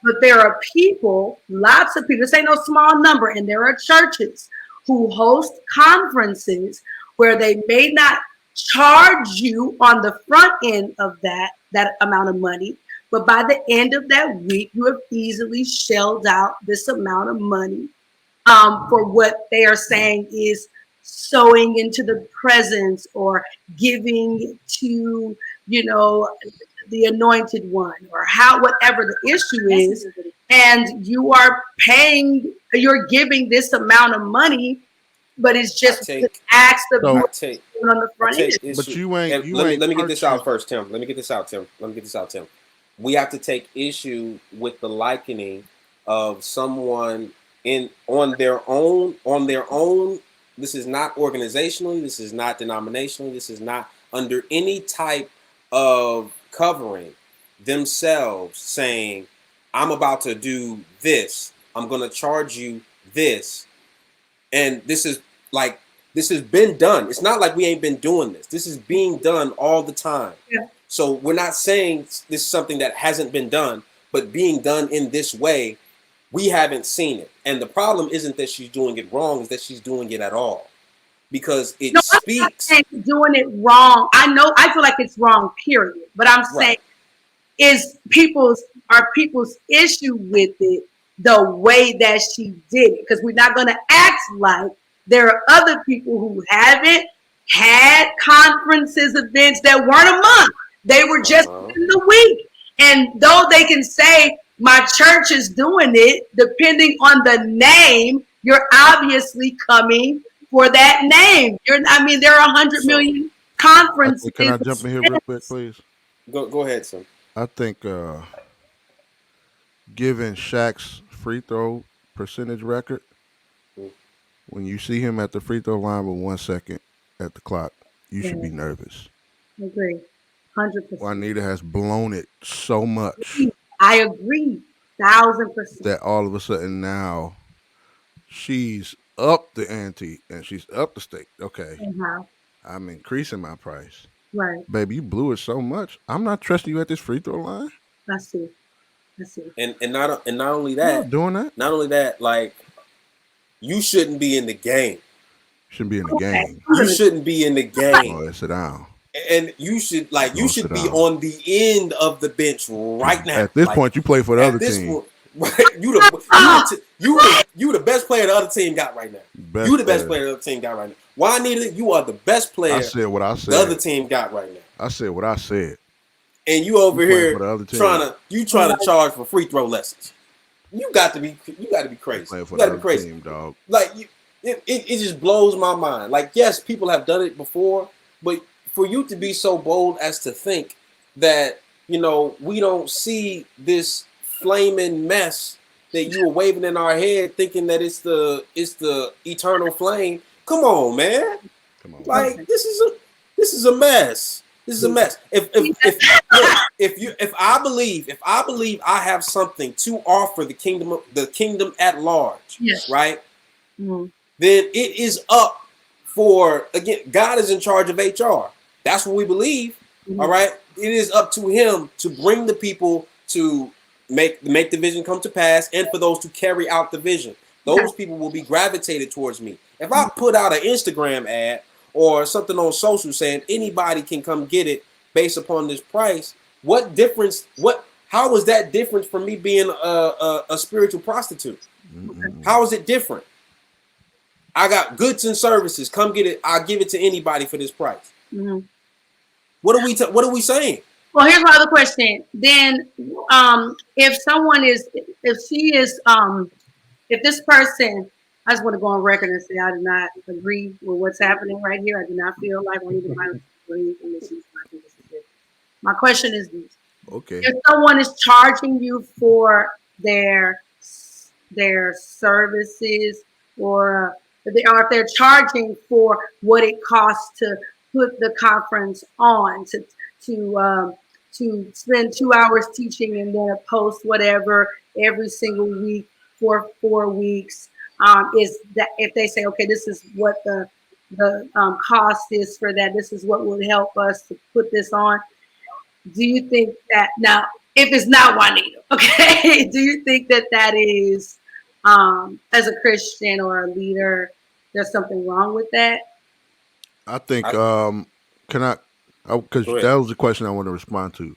Speaker 4: But there are people, lots of people, this ain't no small number, and there are churches who host conferences where they may not charge you on the front end of that amount of money, but by the end of that week, you have easily shelled out this amount of money for what they are saying is sowing into the presence or giving to, the anointed one, or whatever the issue is. And you're giving this amount of money, but it's just acts of on the front end.
Speaker 1: But you ain't.
Speaker 2: Let me get this out first, Tim. Let me get this out, Tim. We have to take issue with the likening of someone on their own. This is not organizationally. This is not denominationally. This is not under any type of covering. Themselves saying, I'm about to do this. I'm going to charge you this. And this has been done. It's not like we ain't been doing this. This is being done all the time.
Speaker 4: Yeah.
Speaker 2: So we're not saying this is something that hasn't been done, but being done in this way, we haven't seen it. And the problem isn't that she's doing it wrong, is that she's doing it at all. Because it speaks. I'm not
Speaker 4: saying doing it wrong. I feel like it's wrong, period. But I'm saying is people's issue with it the way that she did it. Because we're not going to act like there are other people who haven't had conferences, events that weren't a month. They were just in the week. And though they can say, my church is doing it, depending on the name, you're obviously coming for that name. There are 100 million conferences.
Speaker 1: Can I jump in here real quick, please?
Speaker 2: Go ahead, son.
Speaker 1: I think given Shaq's free throw percentage record, when you see him at the free throw line with 1 second at the clock, you should be nervous.
Speaker 4: I agree. 100%.
Speaker 1: Juanita has blown it so much.
Speaker 4: I agree. 1,000%.
Speaker 1: That all of a sudden now she's up the ante and she's up the stake. Okay,
Speaker 4: And how?
Speaker 1: I'm increasing my price.
Speaker 4: Right.
Speaker 1: Baby, you blew it so much. I'm not trusting you at this free throw line.
Speaker 4: I see. I see.
Speaker 2: And not only
Speaker 1: I'm not
Speaker 2: that,
Speaker 1: doing that.
Speaker 2: like you shouldn't be in the game.
Speaker 1: Shouldn't be in the
Speaker 4: Okay.
Speaker 1: game.
Speaker 2: You shouldn't be in the game.
Speaker 1: Oh, sit down.
Speaker 2: And you should
Speaker 1: Go
Speaker 2: should
Speaker 1: sit
Speaker 2: be
Speaker 1: down.
Speaker 2: on the end of the bench right now.
Speaker 1: At this
Speaker 2: Like,
Speaker 1: point, you play for the
Speaker 2: at
Speaker 1: other
Speaker 2: this
Speaker 1: team.
Speaker 2: point, you the best player the other team got right now.
Speaker 1: Best
Speaker 2: You the best
Speaker 1: player.
Speaker 2: player the other team got right now. Juanita, you are the best player
Speaker 1: I said what I
Speaker 2: the other
Speaker 1: said.
Speaker 2: team got right now.
Speaker 1: I said what I said.
Speaker 2: And you over
Speaker 1: You playing
Speaker 2: here
Speaker 1: for the other team.
Speaker 2: trying to charge for free throw lessons. You got to be crazy.
Speaker 1: Playing for
Speaker 2: You
Speaker 1: the
Speaker 2: got to
Speaker 1: other
Speaker 2: be crazy.
Speaker 1: team, dog.
Speaker 2: Like it just blows my mind. Like, yes, people have done it before, but for you to be so bold as to think that, we don't see this flaming mess that you were waving in our head, thinking that it's the eternal flame. Come on, man.
Speaker 1: Come on.
Speaker 2: Like, this is a mess. This is a mess. If I believe I have something to offer the kingdom at large,
Speaker 4: Yes.
Speaker 2: right?
Speaker 4: Mm-hmm.
Speaker 2: Then it is up for, again, God is in charge of HR. That's what we believe.
Speaker 4: Mm-hmm.
Speaker 2: All right. It is up to him to bring the people to make the vision come to pass, and for those to carry out the vision. Those people will be gravitated towards me. If I put out an Instagram ad or something on social saying anybody can come get it based upon this price, what difference? How is that different from me being a spiritual prostitute?
Speaker 1: Mm-mm.
Speaker 2: How is it different? I got goods and services. Come get it. I'll give it to anybody for this price.
Speaker 4: Mm-hmm.
Speaker 2: What are we saying?
Speaker 4: Well, here's my other question. Then, if this person, I just want to go on record and say I do not agree with what's happening right here. I do not feel like Juanita Bynum agrees in this. My question is this:
Speaker 1: Okay.
Speaker 4: if someone is charging you for their services, or if they're charging for what it costs to put the conference on, to spend 2 hours teaching and then post whatever every single week for 4 weeks, is that if they say, okay, this is what the cost is for that, this is what would help us to put this on. Do you think that, now, if it's not Juanita, okay, do you think that is, as a Christian or a leader, there's something wrong with that?
Speaker 1: I think can I because
Speaker 2: Go ahead.
Speaker 1: that was the question I want to respond to.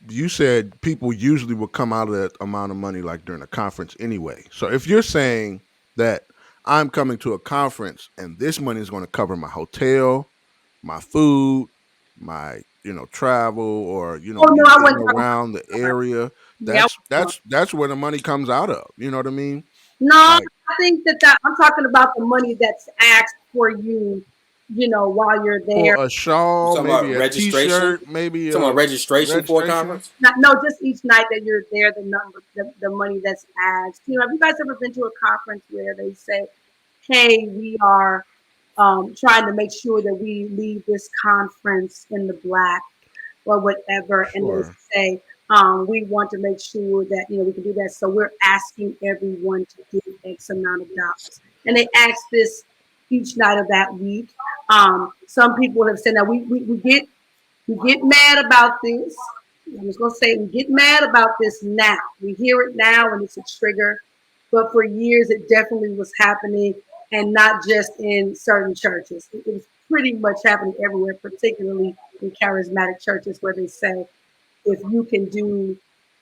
Speaker 1: You said people usually would come out of that amount of money like during a conference anyway. So if you're saying that I'm coming to a conference and this money is going to cover my hotel, my food, my travel, or
Speaker 4: Oh, no, I
Speaker 1: getting
Speaker 4: wasn't talking
Speaker 1: around the area,
Speaker 4: Yeah,
Speaker 1: that's where the money comes out of. You know what I mean?
Speaker 4: no,
Speaker 1: Like,
Speaker 4: I think that I'm talking about the money that's asked for you, while you're there.
Speaker 1: for a shawl,
Speaker 2: You talking about
Speaker 1: maybe a
Speaker 2: registration?
Speaker 1: T-shirt, maybe
Speaker 2: You talking about registration for a conference?
Speaker 4: No, just each night that you're there, the money that's asked. Have you guys ever been to a conference where they say, "Hey, we are trying to make sure that we leave this conference in the black," or whatever, and they
Speaker 1: Sure.
Speaker 4: say, we want to make sure that we can do that, so we're asking everyone to give X amount of dollars, and they ask this each night of that week. Some people have said that we get mad about this. I'm just gonna say we get mad about this now. We hear it now and it's a trigger, but for years it definitely was happening, and not just in certain churches. It was pretty much happening everywhere, particularly in charismatic churches, where they say, if you can do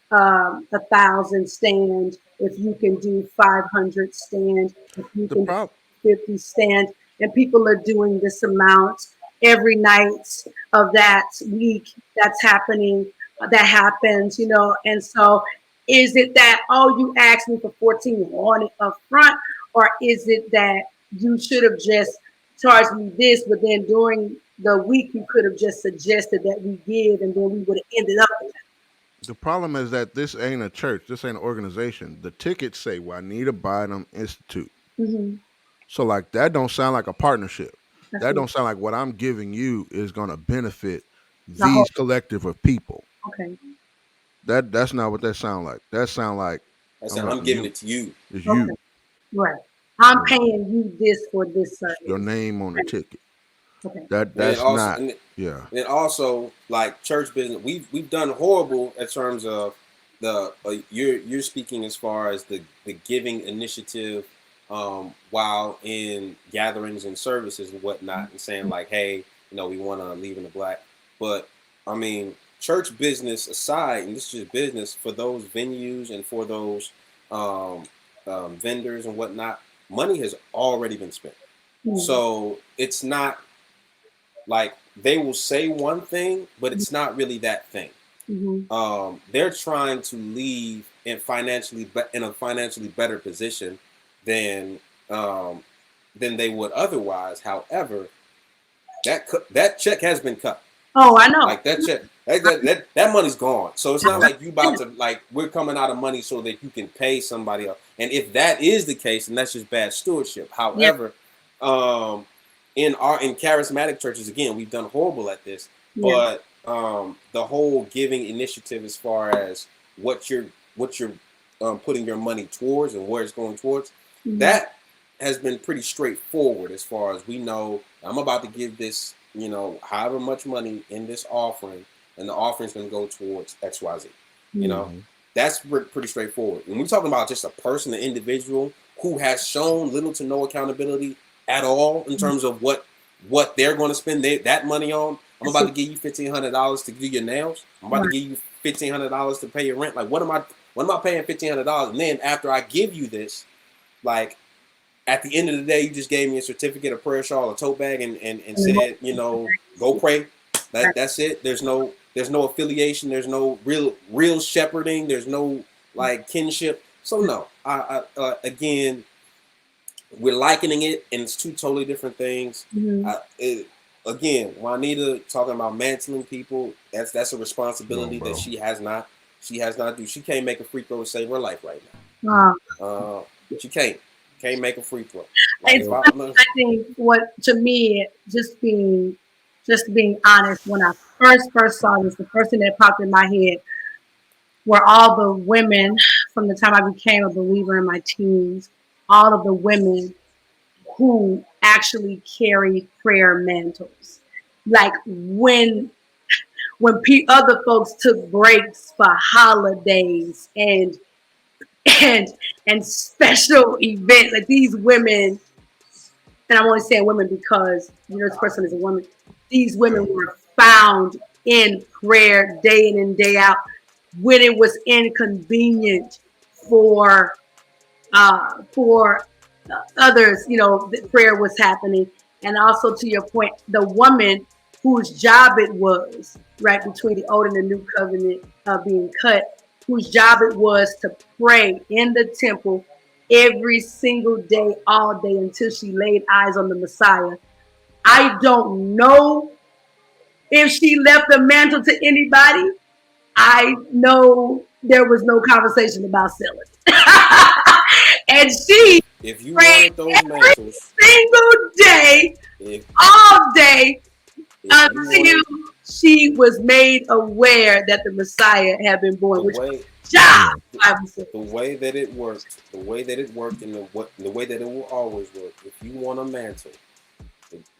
Speaker 4: 1,000 stand, if you can do 500 stand, if you
Speaker 1: The
Speaker 4: can
Speaker 1: problem.
Speaker 4: 50 stand, and people are doing this amount every night of that week. That's happening. That happens, and so is it that, oh, you asked me for 14 on it up front, or is it that you should have just charged me this, but then during the week you could have just suggested that we give, and then we would have ended up with that?
Speaker 1: The problem is that this ain't a church. This ain't an organization. The tickets say Juanita Bynum Institute.
Speaker 4: Mm-hmm.
Speaker 1: So like that don't sound like a partnership.
Speaker 4: That's
Speaker 1: That
Speaker 4: it.
Speaker 1: don't sound like what I'm giving you is going to benefit
Speaker 4: The whole-
Speaker 1: these collective of people.
Speaker 4: Okay.
Speaker 1: That's not what that sound like. That sound like
Speaker 2: I said,
Speaker 1: Right.
Speaker 2: I'm giving it to you.
Speaker 1: It's
Speaker 4: Okay.
Speaker 1: you.
Speaker 4: Right. I'm paying you this for this service.
Speaker 1: Your name on the ticket.
Speaker 4: Okay.
Speaker 1: That's
Speaker 2: also,
Speaker 1: not. Yeah.
Speaker 2: And then also, like church business, we've done horrible in terms of the you're speaking as far as the giving initiative, while in gatherings and services and whatnot, and saying like, hey, we want to leave in the black. But I mean, church business aside, and this is just business for those venues and for those vendors and whatnot, money has already been spent.
Speaker 4: Mhm.
Speaker 2: So it's not like they will say one thing, but it's not really that thing.
Speaker 4: Mhm.
Speaker 2: They're trying to leave in a financially better position than they would otherwise. However, that check has been cut.
Speaker 4: Oh, I know.
Speaker 2: Like that check, that money's gone. So it's not like you about to like we're coming out of money so that you can pay somebody else. And if that is the case, then that's just bad stewardship. However, in charismatic churches, again, we've done horrible at this.
Speaker 4: Yeah.
Speaker 2: But the whole giving initiative, as far as what you're putting your money towards and where it's going towards, that has been pretty straightforward. As far as we know, I'm about to give this, however much money in this offering, and the offering's going to go towards XYZ. That's pretty straightforward. When we're talking about just a person, an individual who has shown little to no accountability at all in terms of what they're going to spend that money on. I'm about to give you $1,500 to do your nails. I'm about to give you $1,500 to pay your rent. Like, what am I paying $1,500? And then after I give you this, like, at the end of the day, you just gave me a certificate, a prayer shawl, a tote bag, and said, go pray. That's it. There's no affiliation. There's no real shepherding. There's no like kinship. So no, again, we're likening it, and it's two totally different things. Again, Juanita talking about mantling people. That's a responsibility that she has not. She can't make a free throw to save her life right now. She can't make a free throw. Like,
Speaker 4: I think what to me, just being honest, when I first saw this, the first thing that popped in my head were all the women from the time I became a believer in my teens, all of the women who actually carry prayer mantles. Like when other folks took breaks for holidays and special events, like these women, and I'm only saying women because this person is a woman. These women were found in prayer day in and day out when it was inconvenient for others. The prayer was happening, and also to your point, the woman whose job it was, right, between the old and the new covenant being cut, whose job it was to pray in the temple every single day, all day, until she laid eyes on the Messiah. I don't know if she left the mantle to anybody. I know there was no conversation about selling. And she
Speaker 2: if you
Speaker 4: prayed
Speaker 2: wanted those mantles,
Speaker 4: single day, all day, until she was made aware that the Messiah had been born.
Speaker 2: The way that it worked, and the way that it will always work. If you want a mantle,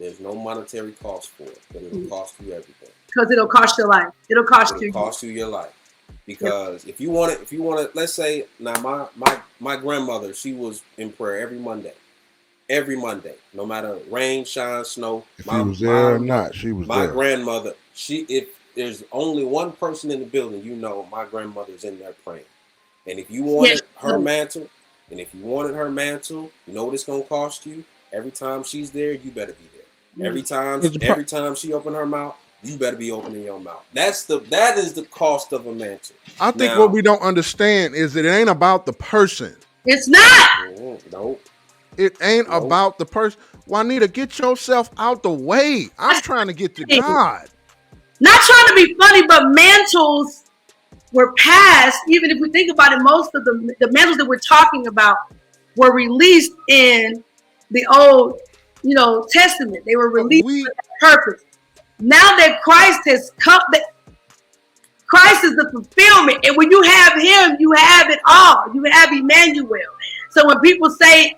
Speaker 2: there's no monetary cost for it, but it'll cost you everything.
Speaker 4: Because it'll cost your life. It'll cost
Speaker 2: you your life. Because if you want it, let's say now my grandmother, she was in prayer every Monday, no matter rain, shine, snow.
Speaker 1: If she was there or not, she was there.
Speaker 2: My grandmother, if there's only one person in the building, my grandmother's in there praying. And if you wanted her mantle, you know what it's gonna cost you? Every time she's there, you better be there. Every time she open her mouth, you better be opening your mouth. That is the cost of a mantle.
Speaker 1: I think what we don't understand is that it ain't about the person.
Speaker 4: It's not.
Speaker 2: Nope.
Speaker 1: It ain't about the person. Juanita, get yourself out the way. I'm trying to get to God.
Speaker 4: Not trying to be funny, but mantles were passed. Even if we think about it, most of the mantles that we're talking about were released in the Old, Testament. They were released for that purpose. Now that Christ has come, Christ is the fulfillment. And when you have him, you have it all. You have Emmanuel. So when people say,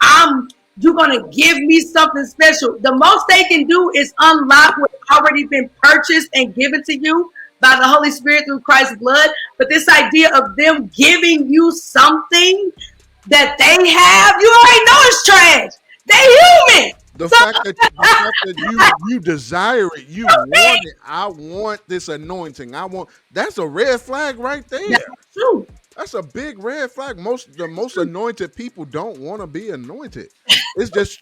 Speaker 4: you're going to give me something special, the most they can do is unlock what's already been purchased and given to you by the Holy Spirit through Christ's blood. But this idea of them giving you something that they have, you already know it's trash. They human.
Speaker 1: The fact that you desire it, you want it. I want this anointing. That's a red flag right there.
Speaker 4: That's true.
Speaker 1: That's a big red flag. The most anointed people don't want to be anointed. It's just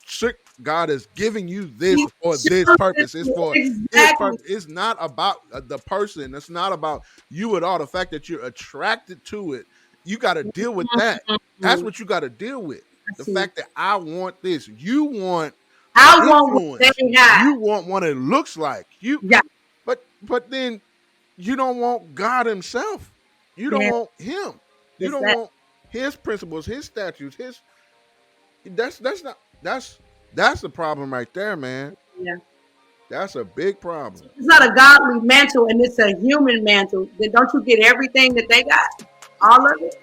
Speaker 1: God is giving you this for this purpose. It's for this purpose. It's not about the person. It's not about you at all. The fact that you're attracted to it, you got to deal with that. That's what you got to deal with. The fact that I want this. You want.
Speaker 4: I want what they have.
Speaker 1: You want what it looks like. But then you don't want God himself. You don't want him. You don't want his principles, his statutes, that's the problem right there, man.
Speaker 4: Yeah.
Speaker 1: That's a big problem.
Speaker 4: It's not a godly mantle and it's a human mantle. Then don't you get everything that they got? All of it?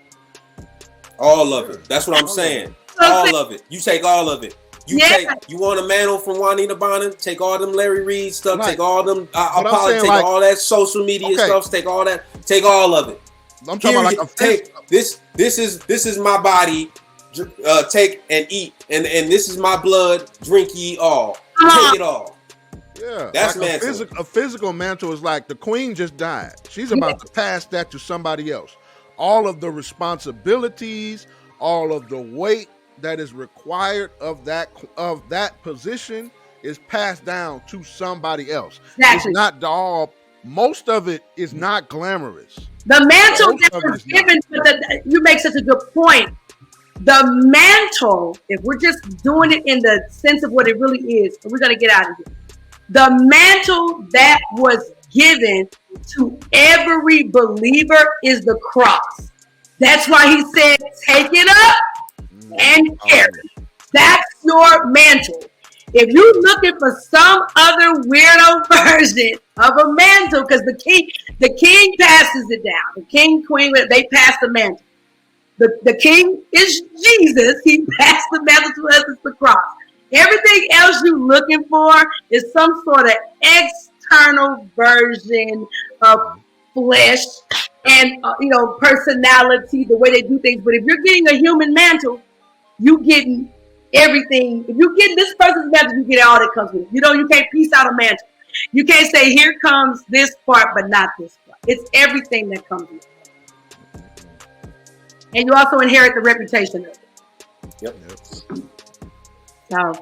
Speaker 2: All of it. That's what I'm saying. All of it. You take all of it. You want a mantle from Juanita Bynum? Take all them Larry Reid stuff. Take all them. All that social media stuff. Take all that. Take all of it.
Speaker 1: I'm talking about
Speaker 2: this is my body. Take and eat, and this is my blood. Drink ye all. Take it all.
Speaker 1: Yeah,
Speaker 2: that's
Speaker 1: like a physical mantle is like the queen just died. She's about to pass that to somebody else. All of the responsibilities, all of the weight that is required of that position is passed down to somebody else.
Speaker 4: Exactly.
Speaker 1: It's not all. Most of it is not glamorous.
Speaker 4: The mantle that was given, you make such a good point. The mantle, if we're just doing it in the sense of what it really is, and we're going to get out of here. The mantle that was given to every believer is the cross. That's why he said, take it up and carry it. That's your mantle. If you're looking for some other weirdo version of a mantle, because the king passes it down. The king, queen, they pass the mantle. The king is Jesus. He passed the mantle to us. It's the cross. Everything else you're looking for is some sort of external version of flesh and personality, the way they do things. But if you're getting a human mantle, you getting everything. If you get this person's mantle, you get all that comes with it. You can't piece out a mantle. You can't say, here comes this part, but not this part. It's everything that comes with it. And you also inherit the reputation of it.
Speaker 2: Yep.
Speaker 4: So,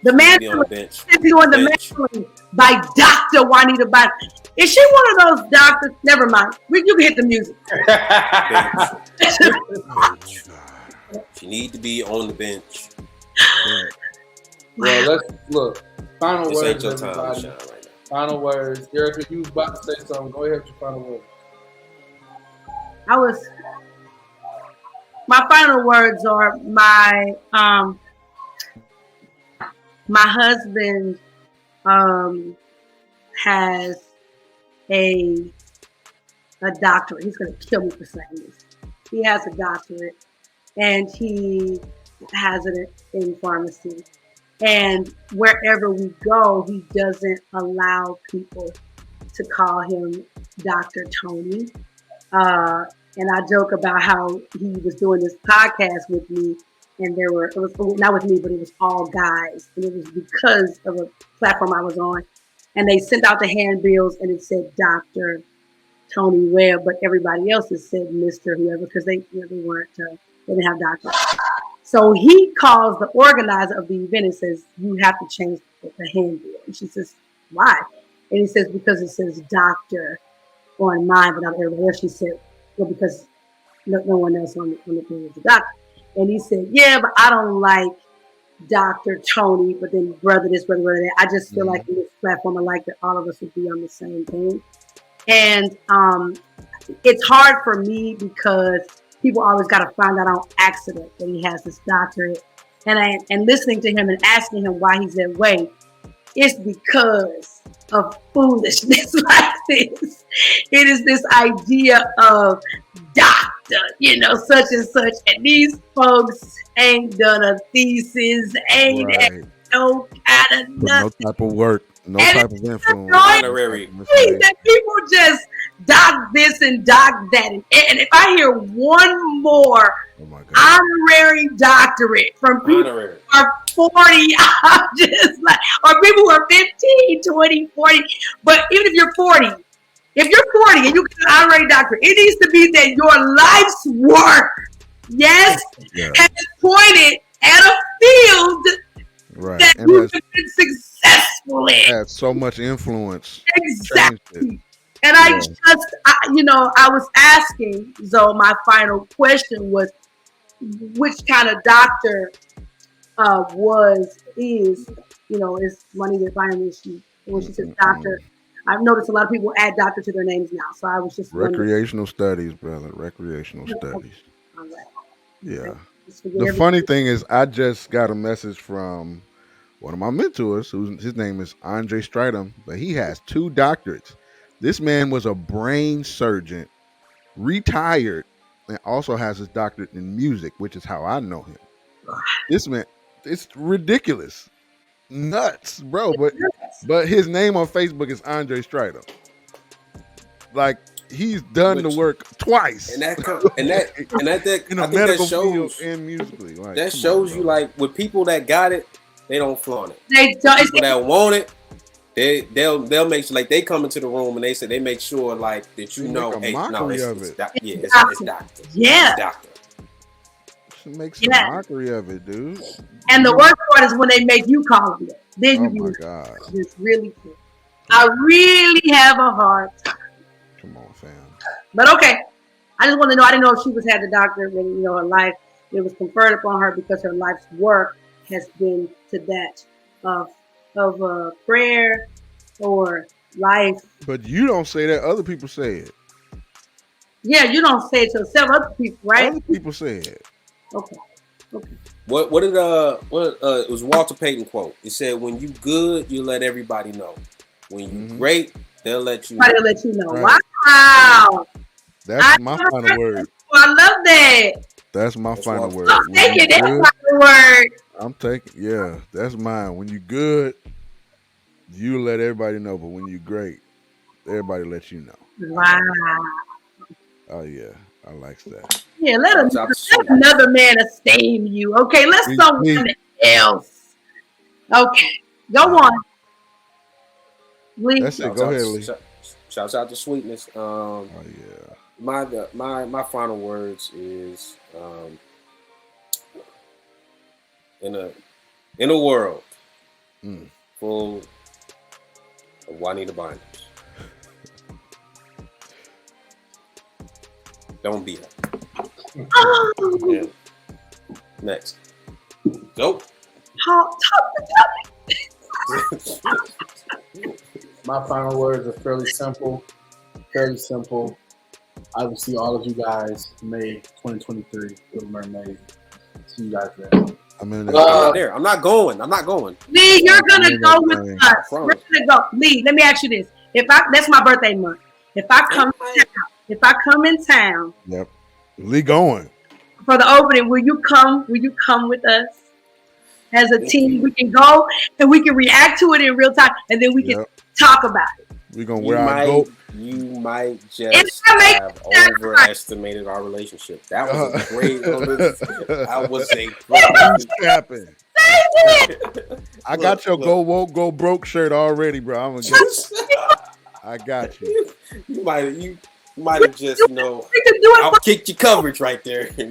Speaker 4: the mantle is doing the mantling by Dr. Juanita Bynum. Is she one of those doctors? Never mind. You can hit the music.
Speaker 2: She need to be on the bench.
Speaker 6: Well, let's look. Final
Speaker 2: this
Speaker 6: words.
Speaker 2: Ain't your time to shine right now.
Speaker 6: Final words. Erica, you was about to say something. Go ahead with your final words.
Speaker 4: My final words are my husband has a doctorate. He's gonna kill me for saying this. He has a doctorate and he has it in pharmacy. And wherever we go, he doesn't allow people to call him Dr. Tony. And I joke about how he was doing this podcast with me, and it was not with me, but it was all guys. And it was because of a platform I was on. And they sent out the handbills and it said Dr. Tony Webb, but everybody else has said Mr. whoever, because they weren't, they didn't have doctor. So he calls the organizer of the event and says, you have to change the handbill. And she says, why? And he says, because it says doctor on mine, but not everybody else. She said, well, because no one else on the thing is a doctor. And he said, yeah, but I don't like Dr. Tony, but then brother this, brother that. I just feel like in this platform, I like that all of us would be on the same thing. And it's hard for me because people always got to find out on accident that he has this doctorate. And listening to him and asking him why he's that way, it's because of foolishness. Like, this. It is this idea of doctor, such and such. And these folks ain't done a thesis, ain't had no kind of nothing.
Speaker 1: No type of work, no
Speaker 4: And
Speaker 1: type of influence.
Speaker 2: Honorary.
Speaker 4: That people just doc this and doc that. And if I hear one more honorary doctorate from people who are 40, I'm just like, or people who are 15, 20, 40. But even if you're 40 and you get an honorary doctorate, it needs to be that your life's work, has pointed at a field that you have been successful in.
Speaker 1: Had so much influence.
Speaker 4: Exactly. And I was asking, so my final question was, which kind of doctor is Juanita Bynum when she says doctor. I've noticed a lot of people add doctor to their names now, so I was just
Speaker 1: recreational studies, brother. Recreational studies.
Speaker 4: All right.
Speaker 1: Yeah. The funny thing is, I just got a message from one of my mentors, his name is Andre Stridham, but he has 2 doctorates. This man was a brain surgeon, retired, and also has his doctorate in music, which is how I know him. This man, it's ridiculous, nuts, bro. But his name on Facebook is Andre Stridham. Like, he's done the work twice,
Speaker 2: and that
Speaker 1: in
Speaker 2: I
Speaker 1: a
Speaker 2: think
Speaker 1: medical
Speaker 2: that shows
Speaker 1: field and musically. Like,
Speaker 2: that shows you, like, with people that got it, they don't flaunt it.
Speaker 4: They don't.
Speaker 2: People that want it, they'll make sure, like, they come into the room and they make sure, like, that
Speaker 1: hey, no,
Speaker 2: it's doctor.
Speaker 4: Yeah.
Speaker 2: It's doctor.
Speaker 1: Make some mockery of it, dude.
Speaker 4: And the worst part is when they make you call them that. Then you just really cool. I really have a hard time.
Speaker 1: Come on, fam.
Speaker 4: But okay, I just want to know. I didn't know if she had the doctorate when her life it was conferred upon her because her life's work has been to that of prayer or life.
Speaker 1: But you don't say that. Other people say it.
Speaker 4: Yeah, you don't say it to yourself. Other people, right?
Speaker 1: Other people say it.
Speaker 4: Okay.
Speaker 2: What did it was Walter Payton quote? It said, "When you good, you let everybody know. When you great, they'll let you know."
Speaker 4: They'll let you know.
Speaker 1: Right.
Speaker 4: Wow.
Speaker 1: That's my final word.
Speaker 4: I love that.
Speaker 1: That's my final word.
Speaker 4: I'm taking that final word.
Speaker 1: I'm taking, that's mine. When you good, you let everybody know. But when you great, everybody lets you know.
Speaker 4: Wow.
Speaker 1: Oh yeah, I like that.
Speaker 4: Yeah, let another man esteem you. Okay, let someone else. Okay, go on. Lee.
Speaker 1: That's it. Go ahead, Lee.
Speaker 2: Shouts out to Sweetness.
Speaker 1: Oh yeah.
Speaker 2: My final words is in a world full of Juanita Bynum. Don't be her. Yeah. Next. Go.
Speaker 6: My final words are fairly simple. I will see all of you guys May 2023, Little Mermaid. See you guys there.
Speaker 2: I'm there. I'm not going.
Speaker 4: Lee, you're gonna go with us. We're gonna go. Lee, let me ask you this: that's my birthday month. If I come in town,
Speaker 1: yep, Lee going
Speaker 4: for the opening. Will you come? Will you come with us as a team? We can go and we can react to it in real time, and then we can talk about it.
Speaker 1: We're gonna wear our goat.
Speaker 2: You might just have overestimated our relationship. That was a great. That was a great
Speaker 1: happened. I got your go woke go broke shirt already, bro. I'm gonna get. I got you.
Speaker 2: You might have just I'll kick your coverage right there. We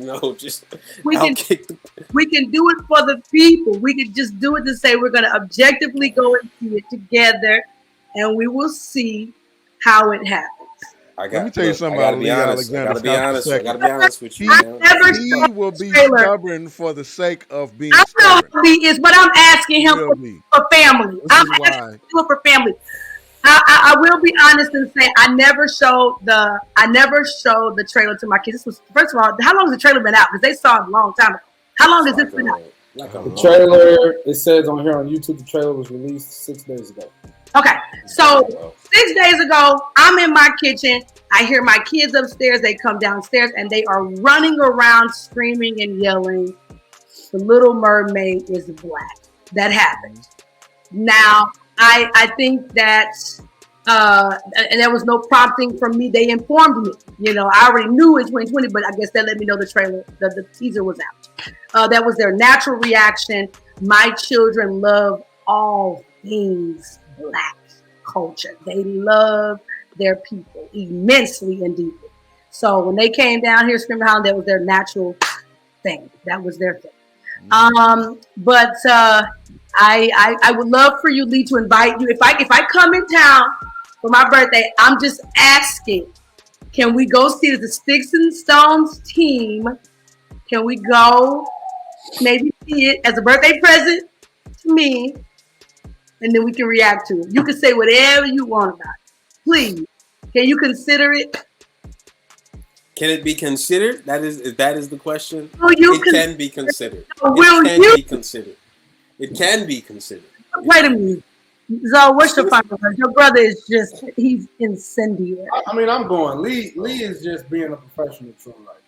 Speaker 2: can
Speaker 4: do it for the people. We can just do it to say we're gonna objectively go and see it together, and we will see how it happens.
Speaker 1: Let me tell you something about Lee Alexander.
Speaker 2: I gotta be honest with you.
Speaker 1: He will be stubborn for the sake of being stubborn.
Speaker 4: I know he is, but I'm asking him for family. I'm asking him for family. I will be honest and say I never showed the trailer to my kids. This was, first of all, how long has the trailer been out? Because they saw it a long time ago. How long has this been out?
Speaker 6: The trailer, it says on here on YouTube, the trailer was released 6 days ago.
Speaker 4: Okay, so 6 days ago, I'm in my kitchen. I hear my kids upstairs. They come downstairs and they are running around screaming and yelling, "The Little Mermaid is black." That happened. Now, I think that, and there was no prompting from me. They informed me. You know, I already knew in 2020, but I guess they let me know the trailer, the teaser was out. That was their natural reaction. My children love all things black culture. They love their people immensely and deeply. So when they came down here screaming, hollering, that was their natural thing. That was their thing. But I would love for you, Lee, to invite you. If I come in town for my birthday, I'm just asking, can we go see the Sticks and Stones team? Can we go maybe see it as a birthday present to me? And then we can react to it. You can say whatever you want about it. Please. Can you consider it?
Speaker 2: Can it be considered? That is the question.
Speaker 4: It
Speaker 2: can be considered. It can be considered.
Speaker 4: Wait a minute. So what's your final word? Your brother is he's incendiary.
Speaker 6: I mean, I'm going. Lee is just being a professional troller.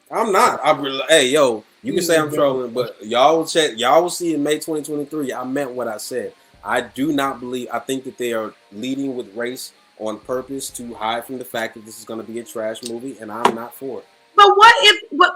Speaker 2: I'm not. Hey, yo, you can say I'm trolling, but y'all will check. Y'all will see in May 2023. I meant what I said. I do not believe. I think that they are leading with race on purpose to hide from the fact that this is going to be a trash movie, and I'm not for it.
Speaker 4: But what if? But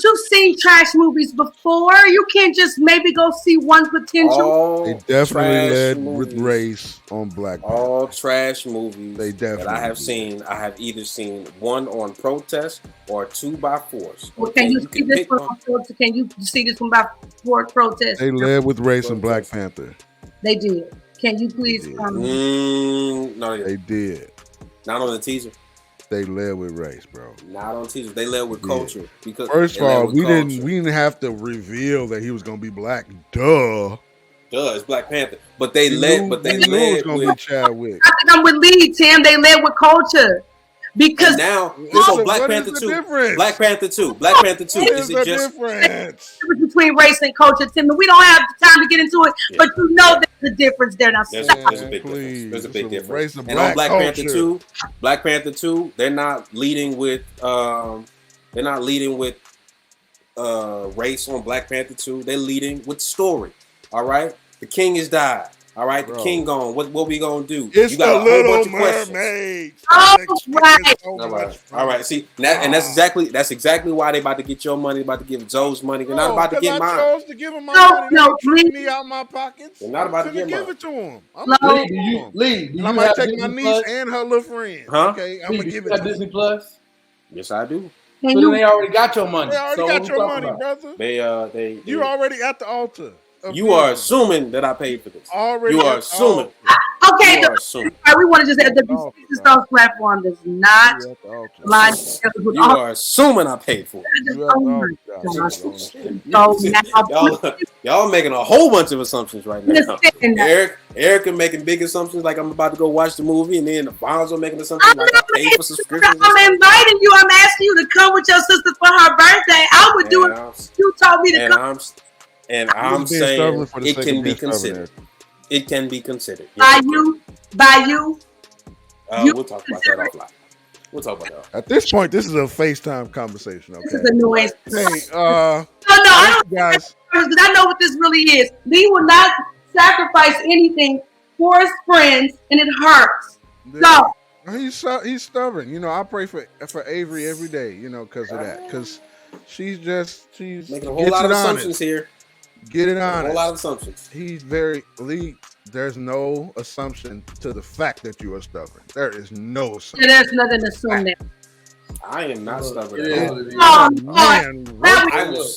Speaker 4: you've seen trash movies before. You can't just maybe go see one potential.
Speaker 1: They definitely led with race on Black Panther.
Speaker 2: All trash movies
Speaker 1: they definitely
Speaker 2: that I have seen. I have either seen one on protest or two by force.
Speaker 4: Well, can you see this one on protest? Can you see this one by protest?
Speaker 1: They led with race on Black Panther.
Speaker 4: They did. Can you please?
Speaker 2: No,
Speaker 1: they did.
Speaker 2: Not on the teaser.
Speaker 1: They led with race, bro.
Speaker 2: Not on teaser. They led with culture. Because
Speaker 1: first of all, we didn't have to reveal that he was gonna be black. Duh,
Speaker 2: it's Black Panther. But they led. But they led with
Speaker 1: Chadwick.
Speaker 4: I think I'm with Lee, Tim. They led with culture. Because
Speaker 2: now it's on Black Panther 2. Black Panther 2. Black Panther 2.
Speaker 1: Is it just
Speaker 4: difference between race and culture, Tim? We don't have time to get into it, but you know there's a difference there. Now,
Speaker 2: there's a big difference. There's a big difference. And on Black Panther 2, they're not leading with race on Black Panther 2. They're leading with story. All right, the king has died. All right, the king gone. What we gonna do?
Speaker 1: It's
Speaker 2: you got
Speaker 1: a Little Mermaid.
Speaker 2: All right. See, that's exactly why they about to get your money. About to give Zoe's money. They're not about to get mine.
Speaker 1: I chose to give him my money.
Speaker 4: No, please.
Speaker 1: Me out my pockets.
Speaker 2: They're not about to give
Speaker 1: it to him.
Speaker 6: Lee,
Speaker 1: I might take my niece and her little friend.
Speaker 2: Huh?
Speaker 1: Okay, I'm gonna give it to
Speaker 6: Disney Plus.
Speaker 2: Yes, I do.
Speaker 6: So then they already got your money.
Speaker 1: They already got your money, brother.
Speaker 2: You
Speaker 1: already at the altar.
Speaker 2: You are assuming that I paid for this.
Speaker 1: Already.
Speaker 2: You are assuming.
Speaker 4: Okay, we want to just add the Sticks and Stones platform does not line with
Speaker 2: you are assuming I paid for it. Y'all making a whole bunch of assumptions right now. Erica making big assumptions like I'm about to go watch the movie, and then Bonzo making assumptions like I paid for subscriptions.
Speaker 4: I'm inviting you. I'm asking you to come with your sister for her birthday. I would do it. You told me to come.
Speaker 2: And I'm saying it can be considered. It can be considered.
Speaker 4: By you.
Speaker 2: We'll talk about that offline. We'll talk about that.
Speaker 1: At this point, this is a FaceTime conversation. Okay.
Speaker 4: This is annoying.
Speaker 1: Hey,
Speaker 4: I don't, guys. Because I know what this really is. Lee will not sacrifice anything for his friends, and it hurts. So
Speaker 1: he's stubborn. You know, I pray for Avery every day. You know, because of that. Because she's
Speaker 2: making a whole lot of assumptions here.
Speaker 1: Get it on.
Speaker 2: A whole lot of assumptions.
Speaker 1: He's very Lee. There's no assumption to the fact that you are stubborn. There is no assumption.
Speaker 4: There's nothing to assume there.
Speaker 2: I am not stubborn.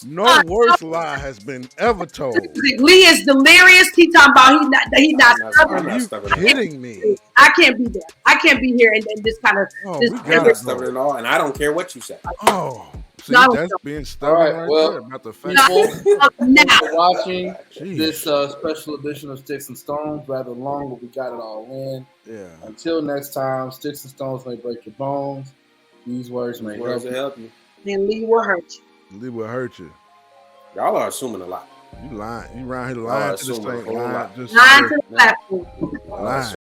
Speaker 1: No worse lie has been ever told.
Speaker 4: Lee is delirious. He talking about he's not stubborn.
Speaker 1: Are you kidding me?
Speaker 4: I can't be there. I can't be here and this kind of.
Speaker 2: I'm not stubborn at all, and I don't care what you say.
Speaker 1: Oh. See, that's being stubborn right there about the fact
Speaker 6: for watching this special edition of Sticks and Stones, rather long, but we got it all in.
Speaker 1: Yeah.
Speaker 6: Until next time, Sticks and Stones may break your bones. These words may
Speaker 2: help you.
Speaker 4: And Lee will hurt you.
Speaker 1: Lee will hurt you.
Speaker 2: Y'all are assuming a lot.
Speaker 1: You lying. You around here lying to this thing.
Speaker 4: Lying to the platform.
Speaker 1: Lying.